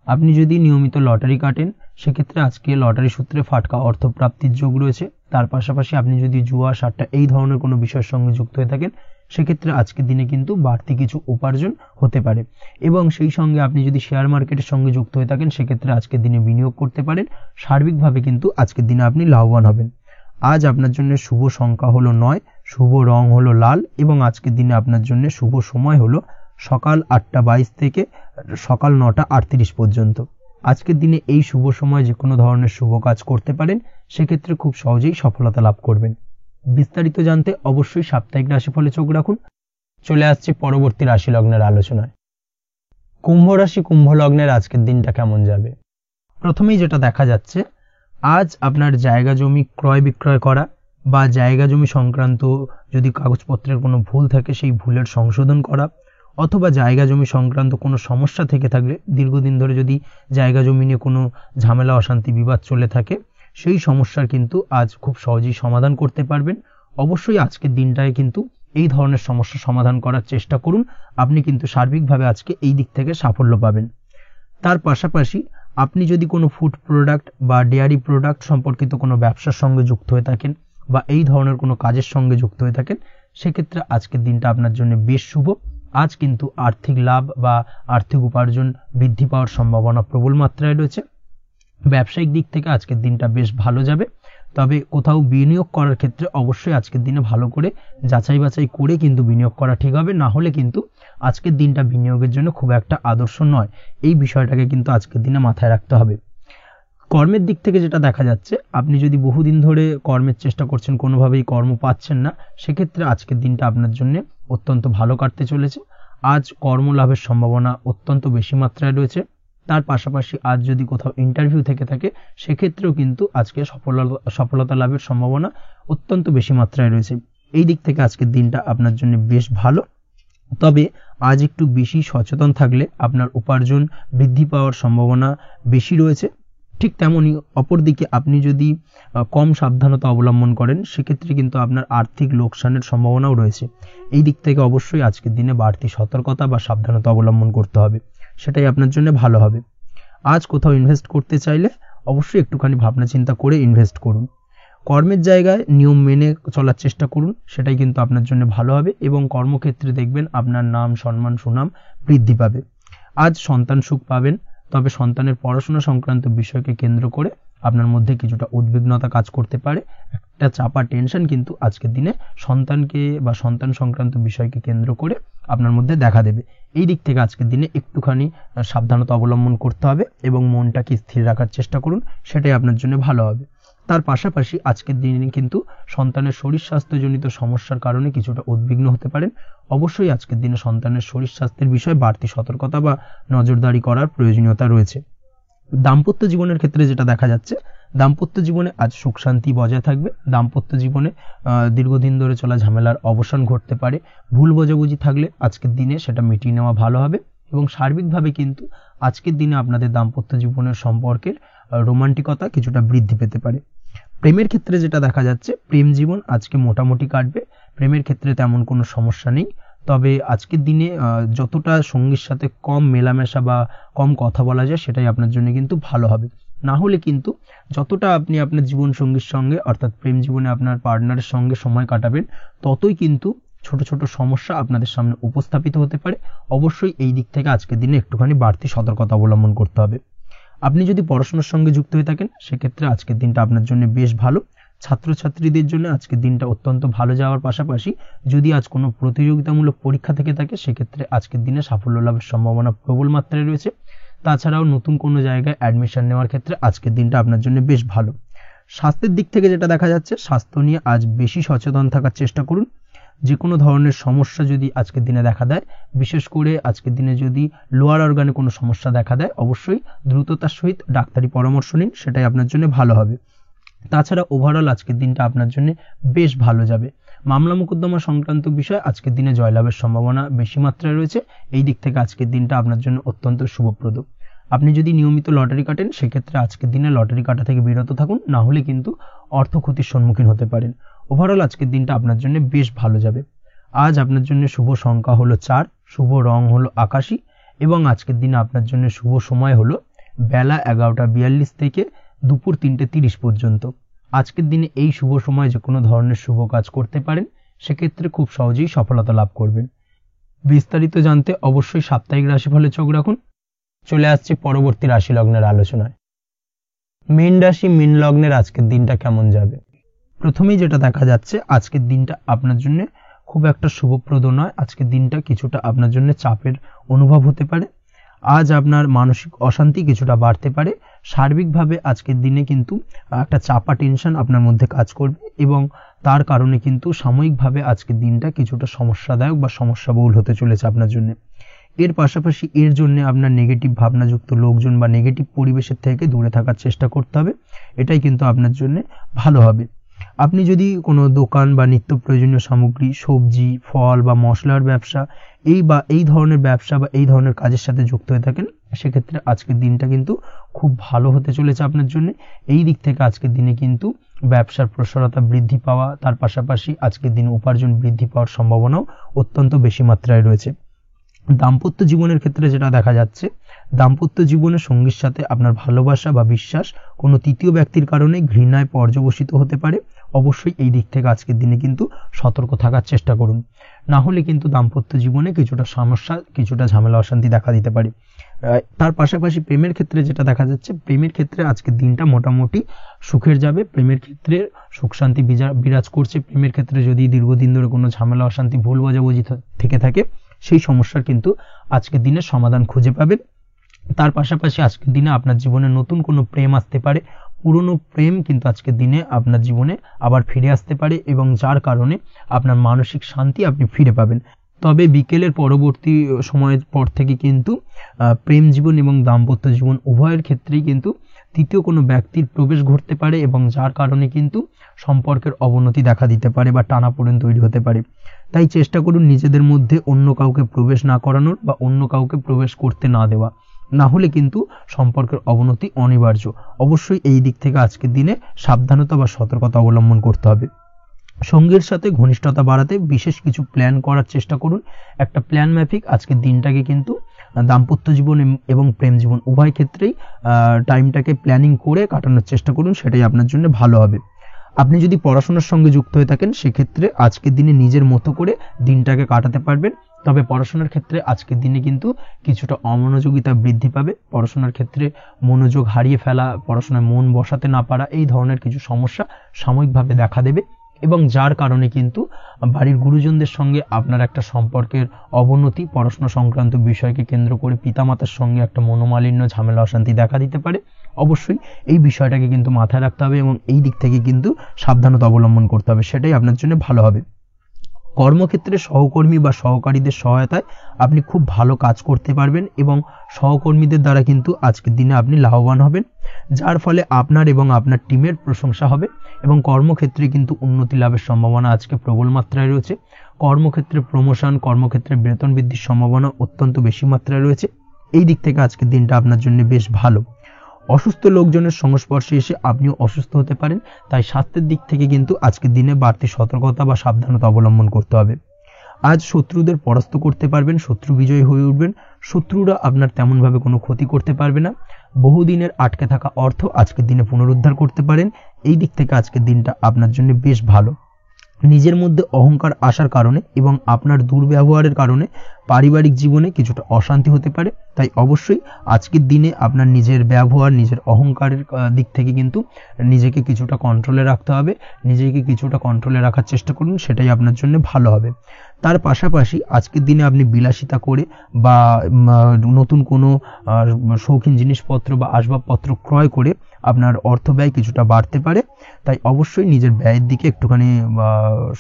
আপনি যদি নিয়মিত লটারি কাটেন, সেক্ষেত্রে আজকে লটারি সূত্রে ফাটকা অর্থপ্রাপ্তির যোগ রয়েছে। তার পাশাপাশি আপনি যদি জুয়া সাট্টা এই ধরনের কোনো বিষয়ের সঙ্গে যুক্ত হয়ে থাকেন, সেক্ষেত্রে আজকের দিনে কিন্তু বাড়তি কিছু উপার্জন হতে পারে। এবং সেই সঙ্গে আপনি যদি শেয়ার মার্কেটের সঙ্গে যুক্ত হয়ে থাকেন, সেক্ষেত্রে আজকের দিনে বিনিয়োগ করতে পারেন। সার্বিকভাবে কিন্তু আজকের দিনে আপনি লাভবান হবেন। আজ আপনার জন্য শুভ সংখ্যা হলো 9, শুভ রং হলো লাল, এবং আজকের দিনে আপনার জন্য শুভ সময় হলো সকাল 8:22 থেকে সকাল 9:38 পর্যন্ত। আজকের দিনে এই শুভ সময় যে কোনো ধরনের শুভ কাজ করতে পারেন, সেক্ষেত্রে খুব সহজেই সফলতা লাভ করবেন। বিস্তারিত জানতে অবশ্যই সাপ্তাহিক রাশিফলে চোখ রাখুন। চলে আসছে পরবর্তী রাশি লগ্নের আলোচনায়। কুম্ভ রাশি, কুম্ভ লগ্নের আজকের দিনটা কেমন যাবে? প্রথমেই যেটা দেখা যাচ্ছে, আজ আপনার জায়গা জমি ক্রয় বিক্রয় করা বা জায়গা জমি সংক্রান্ত যদি কাগজপত্রের কোনো ভুল থাকে সেই ভুলের সংশোধন করা, অথবা জায়গা জমি সংক্রান্ত কোনো সমস্যা থেকে থাকলে, দীর্ঘদিন ধরে যদি জায়গা জমি নিয়ে কোনো ঝামেলা অশান্তি বিবাদ চলে থাকে, সেই সমস্যার কিন্তু আজ খুব সহজেই সমাধান করতে পারবেন। অবশ্যই আজকের দিনটায় কিন্তু এই ধরনের সমস্যা সমাধান করার চেষ্টা করুন। আপনি কিন্তু সার্বিকভাবে আজকে এই দিক থেকে সাফল্য পাবেন। তার পাশাপাশি আপনি যদি কোনো ফুড প্রোডাক্ট বা ডেয়ারি প্রোডাক্ট সম্পর্কিত কোনো ব্যবসার সঙ্গে যুক্ত হয়ে থাকেন বা এই ধরনের কোনো কাজের সঙ্গে যুক্ত হয়ে থাকেন, সেক্ষেত্রে আজকের দিনটা আপনার জন্য বেশ শুভ। আজ কিন্তু আর্থিক লাভ বা আর্থিক উপার্জন বৃদ্ধি পাওয়ার সম্ভাবনা প্রবল মাত্রায় রয়েছে। ব্যবসায়িক দিক থেকে আজকের দিনটা বেশ ভালো যাবে। তবে কোথাও বিনিয়োগ করার ক্ষেত্রে অবশ্যই আজকের দিনে ভালো করে যাচাই বাছাই করে কিন্তু বিনিয়োগ করা ঠিক হবে, না হলে কিন্তু আজকের দিনটা বিনিয়োগের জন্য খুব একটা আদর্শ নয়। এই বিষয়টাকে কিন্তু আজকের দিনে মাথায় রাখতে হবে। কর্মের দিক থেকে যেটা দেখা যাচ্ছে, আপনি যদি বহুদিন ধরে কর্মের চেষ্টা করছেন, কোনোভাবেই কর্ম পাচ্ছেন না, সেক্ষেত্রে আজকের দিনটা আপনার জন্য অত্যন্ত ভালো কাটতে চলেছে। আজ কর্মলাভের সম্ভাবনা অত্যন্ত বেশি মাত্রায় রয়েছে। তার পাশাপাশি আজ যদি কোথাও ইন্টারভিউ থেকে থাকে, সেক্ষেত্রেও কিন্তু আজকে সফলতা লাভের সম্ভাবনা অত্যন্ত বেশি মাত্রায় রয়েছে। এই দিক থেকে আজকের দিনটা আপনার জন্য বেশ ভালো। তবে আজ একটু বেশি সচেতন থাকলে আপনার উপার্জন বৃদ্ধি পাওয়ার সম্ভাবনা বেশি রয়েছে। ঠিক তেমনই অপরদিকে আপনি যদি কম সাবধানতা অবলম্বন করেন, সেক্ষেত্রে কিন্তু আপনার আর্থিক লোকসানের সম্ভাবনাও রয়েছে। এই দিক থেকে অবশ্যই আজকের দিনে বাড়তি সতর্কতা বা সাবধানতা অবলম্বন করতে হবে, সেটাই আপনার জন্য ভালো হবে। আজ কোথাও ইনভেস্ট করতে চাইলে অবশ্যই একটুখানি ভাবনা চিন্তা করে ইনভেস্ট করুন। কর্মের জায়গায় নিয়ম মেনে চলার চেষ্টা করুন, সেটাই কিন্তু আপনার জন্য ভালো হবে। এবং কর্মক্ষেত্রে দেখবেন আপনার নাম, সম্মান, সুনাম বৃদ্ধি পাবে। আজ সন্তান সুখ পাবেন, তবে সন্তানের পড়াশোনা সংক্রান্ত বিষয়কে কেন্দ্র করে আপনার মধ্যে কিছুটা উদ্বিগ্নতা কাজ করতে পারে। একটা চাপা টেনশন কিন্তু আজকের দিনে সন্তানকে বা সন্তান সংক্রান্ত বিষয়কে কেন্দ্র করে আপনার মধ্যে দেখা দেবে। এই দিক থেকে আজকের দিনে একটুখানি সাবধানতা অবলম্বন করতে হবে এবং মনটাকে স্থির রাখার চেষ্টা করুন, সেটাই আপনার জন্য ভালো হবে। তার পাশাপাশি আজকের দিনে কিন্তু সন্তানের শরীর স্বাস্থ্যজনিত সমস্যার কারণে কিছুটা উদ্বিগ্ন হতে পারেন। অবশ্যই আজকের দিনে সন্তানের শরীর স্বাস্থ্যের বিষয়ে বাড়তি সতর্কতা বা নজরদারি করার প্রয়োজনীয়তা রয়েছে। দাম্পত্য জীবনের ক্ষেত্রে যেটা দেখা যাচ্ছে, দাম্পত্য জীবনে আজ সুখ শান্তি বজায় থাকবে। দাম্পত্য জীবনে দীর্ঘদিন ধরে চলা ঝামেলার অবসান ঘটতে পারে। ভুল বোঝাবুঝি থাকলে আজকের দিনে সেটা মিটিয়ে নেওয়া ভালো হবে। এবং সার্বিকভাবে কিন্তু আজকের দিনে আপনাদের দাম্পত্য জীবনের সম্পর্কের রোমান্টিকতা কিছুটা বৃদ্ধি পেতে পারে। প্রেমের ক্ষেত্রে যেটা দেখা যাচ্ছে, প্রেম জীবন আজকে মোটামুটি কাটবে। প্রেমের ক্ষেত্রে তেমন কোনো সমস্যা নেই। তবে আজকের দিনে যতটা সঙ্গীর সাথে কম মেলামেশা বা কম কথা বলা যায়, সেটাই আপনার জন্য কিন্তু ভালো হবে। না হলে কিন্তু যতটা আপনি আপনার জীবন সঙ্গীর সঙ্গে অর্থাৎ প্রেম জীবনে আপনার পার্টনারের সঙ্গে সময় কাটাবেন, ততই কিন্তু ছোট ছোট সমস্যা আপনাদের সামনে উপস্থাপিত হতে পারে। অবশ্যই এই দিক থেকে আজকের দিনে একটুখানি বাড়তি সতর্কতা অবলম্বন করতে হবে। আপনি যদি পড়াশোনার সঙ্গে যুক্ত হয়ে থাকেন, সেক্ষেত্রে আজকের দিনটা আপনার জন্য বেশ ভালো। ছাত্রছাত্রীদের জন্য আজকের দিনটা অত্যন্ত ভালো যাওয়ার পাশাপাশি যদি আজ কোনো প্রতিযোগিতামূলক পরীক্ষা থেকে থাকে, সেক্ষেত্রে আজকের দিনে সাফল্য লাভের সম্ভাবনা প্রবল মাত্রায় রয়েছে। তাছাড়াও নতুন কোনো জায়গায় অ্যাডমিশন নেওয়ার ক্ষেত্রে আজকের দিনটা আপনার জন্য বেশ ভালো। স্বাস্থ্যের দিক থেকে যেটা দেখা যাচ্ছে, স্বাস্থ্য নিয়ে আজ বেশি সচেতন থাকার চেষ্টা করুন। যে কোনো ধরনের সমস্যা যদি আজকের দিনে দেখা দেয়, বিশেষ করে আজকের দিনে যদি লোয়ার অর্গানে কোনো সমস্যা দেখা দেয়, অবশ্যই দ্রুততার সহিত ডাক্তারি পরামর্শ নিন, সেটাই আপনার জন্য ভালো হবে। তাছাড়া ওভারঅল আজকের দিনটা আপনার জন্য বেশ ভালো যাবে। মামলা মোকদ্দমা সংক্রান্ত বিষয় আজকের দিনে জয়লাভের সম্ভাবনা বেশি মাত্রায় রয়েছে। এই দিক থেকে আজকের দিনটা আপনার জন্য অত্যন্ত শুভপ্রদ। আপনি যদি নিয়মিত লটারি কাটেন, সেক্ষেত্রে আজকের দিনে লটারি কাটা থেকে বিরত থাকুন, না হলে কিন্তু অর্থ ক্ষতির সম্মুখীন হতে পারেন। ওভারঅল আজকের দিনটা আপনার জন্য বেশ ভালো যাবে। আজ আপনার জন্য শুভ সংখ্যা হলো 4, শুভ রং হলো আকাশী, এবং আজকের দিনে আপনার জন্য শুভ সময় হলো বেলা 11:42 থেকে দুপুর 3:30 পর্যন্ত। আজকের দিনে এই শুভ সময় যে কোনো ধরনের শুভ কাজ করতে পারেন, সেক্ষেত্রে খুব সহজেই সফলতা লাভ করবেন। বিস্তারিত জানতে অবশ্যই সাপ্তাহিক রাশিফলে চোখ রাখুন। চলে আসছে পরবর্তী রাশি লগ্নের আলোচনায়। মীন রাশি মীন লগ্নের আজকের দিনটা কেমন যাবে? প্রথমেই যেটা দেখা যাচ্ছে, আজকের দিনটা আপনার জন্য খুব একটা শুভপ্রদ নয়। আজকের দিনটা কিছুটা আপনার জন্য চাপের অনুভব হতে পারে। আজ আপনার মানসিক অশান্তি কিছুটা বাড়তে পারে। সার্বিকভাবে আজকের দিনে কিন্তু একটা চাপা টেনশন আপনার মধ্যে কাজ করবে এবং তার কারণে কিন্তু সাময়িকভাবে আজকের দিনটা কিছুটা সমস্যাদায়ক বা সমস্যাবহুল হতে চলেছে আপনার জন্য। এর পাশাপাশি এর জন্য আপনার নেগেটিভ ভাবনাযুক্ত লোকজন বা নেগেটিভ পরিবেশের থেকে দূরে থাকার চেষ্টা করতে হবে। এটাই কিন্তু আপনার জন্য ভালো হবে। আপনি যদি কোনো দোকান বা নিত্য প্রয়োজনীয় সামগ্রী, সবজি, ফল বা মশলার ব্যবসা এই ধরনের ব্যবসা বা এই ধরনের কাজের সাথে যুক্ত হয়ে থাকেন, সেক্ষেত্রে আজকের দিনটা কিন্তু খুব ভালো হতে চলেছে আপনার জন্য। এই দিক থেকে আজকের দিনে কিন্তু ব্যবসার প্রসারতা বৃদ্ধি পাওয়া, তার পাশাপাশি আজকের দিনে উপার্জন বৃদ্ধি পাওয়ার সম্ভাবনাও অত্যন্ত বেশি মাত্রায় রয়েছে। দাম্পত্য জীবনের ক্ষেত্রে যেটা দেখা যাচ্ছে, দাম্পত্য জীবনে সঙ্গীর সাথে আপনার ভালোবাসা বা বিশ্বাস কোনো তৃতীয় ব্যক্তির কারণে ঘৃণায় পর্যবসিত হতে পারে। অবশ্যই এই দিক থেকে আজকের দিনে কিন্তু সতর্ক থাকার চেষ্টা করুন, না হলে কিন্তু দাম্পত্য জীবনে কিছুটা সমস্যা, কিছুটা ঝামেলা অশান্তি দেখা দিতে পারে। তার পাশাপাশি প্রেমের ক্ষেত্রে যেটা দেখা যাচ্ছে, প্রেমের ক্ষেত্রে আজকের দিনটা মোটামুটি সুখের যাবে। প্রেমের ক্ষেত্রে সুখ শান্তি বিরাজ করছে। প্রেমের ক্ষেত্রে যদি দীর্ঘদিন ধরে কোনো ঝামেলা অশান্তি ভুল বোঝাবুঝি থেকে থাকে, সেই সমস্যার কিন্তু আজকের দিনে সমাধান খুঁজে পাবেন। তার পাশাপাশি আজকের দিনে আপনার জীবনে নতুন কোনো প্রেম আসতে পারে। পুরনো প্রেম কিন্তু আজকের দিনে আপনার জীবনে আবার ফিরে আসতে পারে এবং যার কারণে আপনার মানসিক শান্তি আপনি ফিরে পাবেন। তবে বিকেলের পরবর্তী সময়ের পর থেকে কিন্তু প্রেম জীবন এবং দাম্পত্য জীবন উভয়ের ক্ষেত্রেই কিন্তু তৃতীয় কোনো ব্যক্তির প্রবেশ ঘটতে পারে এবং যার কারণে কিন্তু সম্পর্কের অবনতি দেখা দিতে পারে বা টানাপোড়েন তৈরি হতে পারে। তাই চেষ্টা করুন নিজেদের মধ্যে অন্য কাউকে প্রবেশ না করানোর বা অন্য কাউকে প্রবেশ করতে না দেওয়া, না হলে কিন্তু সম্পর্কের অবনতি অনিবার্য। অবশ্যই এই দিক থেকে আজকের দিনে সাবধানতা বা সতর্কতা অবলম্বন করতে হবে। সঙ্গীর সাথে ঘনিষ্ঠতা বাড়াতে বিশেষ কিছু প্ল্যান করার চেষ্টা করুন। একটা প্ল্যান মাফিক আজকের দিনটাকে কিন্তু দাম্পত্য জীবন এবং প্রেম জীবন উভয় ক্ষেত্রেই টাইমটাকে প্ল্যানিং করে কাটানোর চেষ্টা করুন, সেটাই আপনার জন্য ভালো হবে। আপনি যদি পড়াশোনার সঙ্গে যুক্ত হয়ে থাকেন, সেক্ষেত্রে আজকের দিনে নিজের মতো করে দিনটাকে কাটাতে পারবেন। তবে পড়াশোনার ক্ষেত্রে আজকের দিনে কিন্তু কিছুটা অমনোযোগিতা বৃদ্ধি পাবে। পড়াশোনার ক্ষেত্রে মনোযোগ হারিয়ে ফেলা, পড়াশোনায় মন বসাতে না পারা, এই ধরনের কিছু সমস্যা সাময়িকভাবে দেখা দেবে এবং যার কারণে কিন্তু বাড়ির গুরুজনদের সঙ্গে আপনার একটা সম্পর্কের অবনতি, পড়াশোনা সংক্রান্ত বিষয়কে কেন্দ্র করে পিতামাতার সঙ্গে একটা মনোমালিন্য, ঝামেলা অশান্তি দেখা দিতে পারে। অবশ্যই এই বিষয়টাকে কিন্তু মাথায় রাখতে হবে এবং এই দিক থেকে কিন্তু সাবধানতা অবলম্বন করতে হবে, সেটাই আপনার জন্য ভালো হবে। কর্মক্ষেত্রে সহকর্মী বা সহকারীদের সহায়তায় আপনি খুব ভালো কাজ করতে পারবেন এবং সহকর্মীদের দ্বারা কিন্তু আজকের দিনে আপনি লাভবান হবেন, যার ফলে আপনার এবং আপনার টিমের প্রশংসা হবে এবং কর্মক্ষেত্রে কিন্তু উন্নতি লাভের সম্ভাবনা আজকে প্রবল মাত্রায় রয়েছে। কর্মক্ষেত্রে প্রমোশন, কর্মক্ষেত্রে বেতন বৃদ্ধির সম্ভাবনা অত্যন্ত বেশি মাত্রায় রয়েছে। এই দিক থেকে আজকের দিনটা আপনার জন্য বেশ ভালো। অসুস্থ লোকজনের সংস্পর্শে এসে আপনিও অসুস্থ হতে পারেন, তাই স্বাস্থ্যের দিক থেকে কিন্তু আজকের দিনে বাড়তি সতর্কতা বা সাবধানতা অবলম্বন করতে হবে। আজ শত্রুদের পরাস্ত করতে পারবেন, শত্রু বিজয়ী হয়ে উঠবেন। শত্রুরা আপনার তেমনভাবে কোনো ক্ষতি করতে পারবে না। বহুদিনের আটকে থাকা অর্থ আজকের দিনে পুনরুদ্ধার করতে পারেন। এই দিক থেকে আজকের দিনটা আপনার জন্য বেশ ভালো। নিজের মধ্যে অহংকার আসার কারণে এবং আপনার দুর্ব্যবহারের কারণে পারিবারিক জীবনে কিছুটা অশান্তি হতে পারে। তাই অবশ্যই আজকের দিনে আপনার নিজের ব্যবহার, নিজের অহংকারের দিক থেকে কিন্তু নিজেকে কিছুটা কন্ট্রোলে রাখতে হবে। নিজেকে কিছুটা কন্ট্রোলে রাখার চেষ্টা করুন, সেটাই আপনার জন্য ভালো হবে। তার পাশাপাশি আজকের দিনে আপনি বিলাসিতা করে বা নতুন কোনো শৌখিন জিনিসপত্র বা আসবাবপত্র ক্রয় করে আপনার অর্থ ব্যয় কিছুটা বাড়তে পারে। তাই অবশ্যই নিজের ব্যয়ের দিকে একটুখানি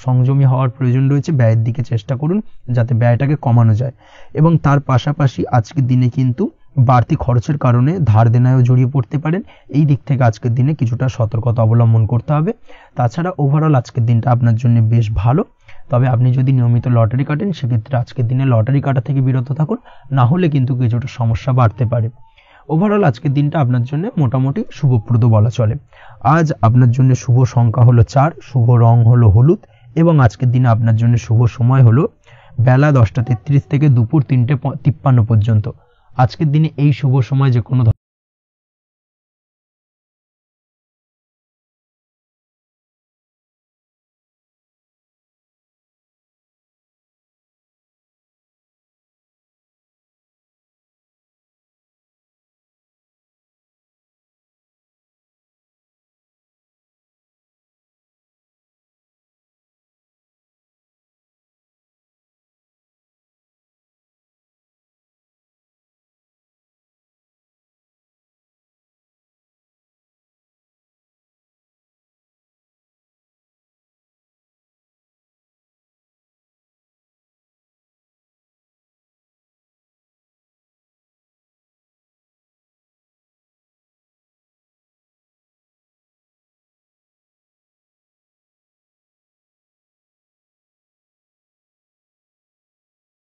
সংযমী হওয়ার প্রয়োজন রয়েছে। ব্যয়ের দিকে চেষ্টা করুন যাতে ব্যয়টাকে কমানো যায় এবং তার পাশাপাশি আজকের দিনে কিন্তু বাড়তি খরচের কারণে ধার দেনায়ও জড়িয়ে পড়তে পারেন। এই দিক থেকে আজকের দিনে কিছুটা সতর্কতা অবলম্বন করতে হবে। তাছাড়া ওভারঅল আজকের দিনটা আপনার জন্য বেশ ভালো। তবে আপনি যদি নিয়মিত লটারি কাটেন, সেক্ষেত্রে আজকের দিনে লটারি কাটা থেকে বিরত থাকুন, না হলে কিন্তু কিছুটা সমস্যা বাড়তে পারে। ওভারঅল আজকের দিনটা আপনার জন্য মোটামুটি শুভপ্রদ বলা চলে। আজ আপনার জন্য শুভ সংখ্যা হলো 4, শুভ রং হলো হলুদ এবং আজকের দিনে আপনার জন্য শুভ সময় হলো বেলা 10টা 33 থেকে দুপুর 3টে 53 পর্যন্ত। আজকের দিনে এই শুভ সময় যে কোনো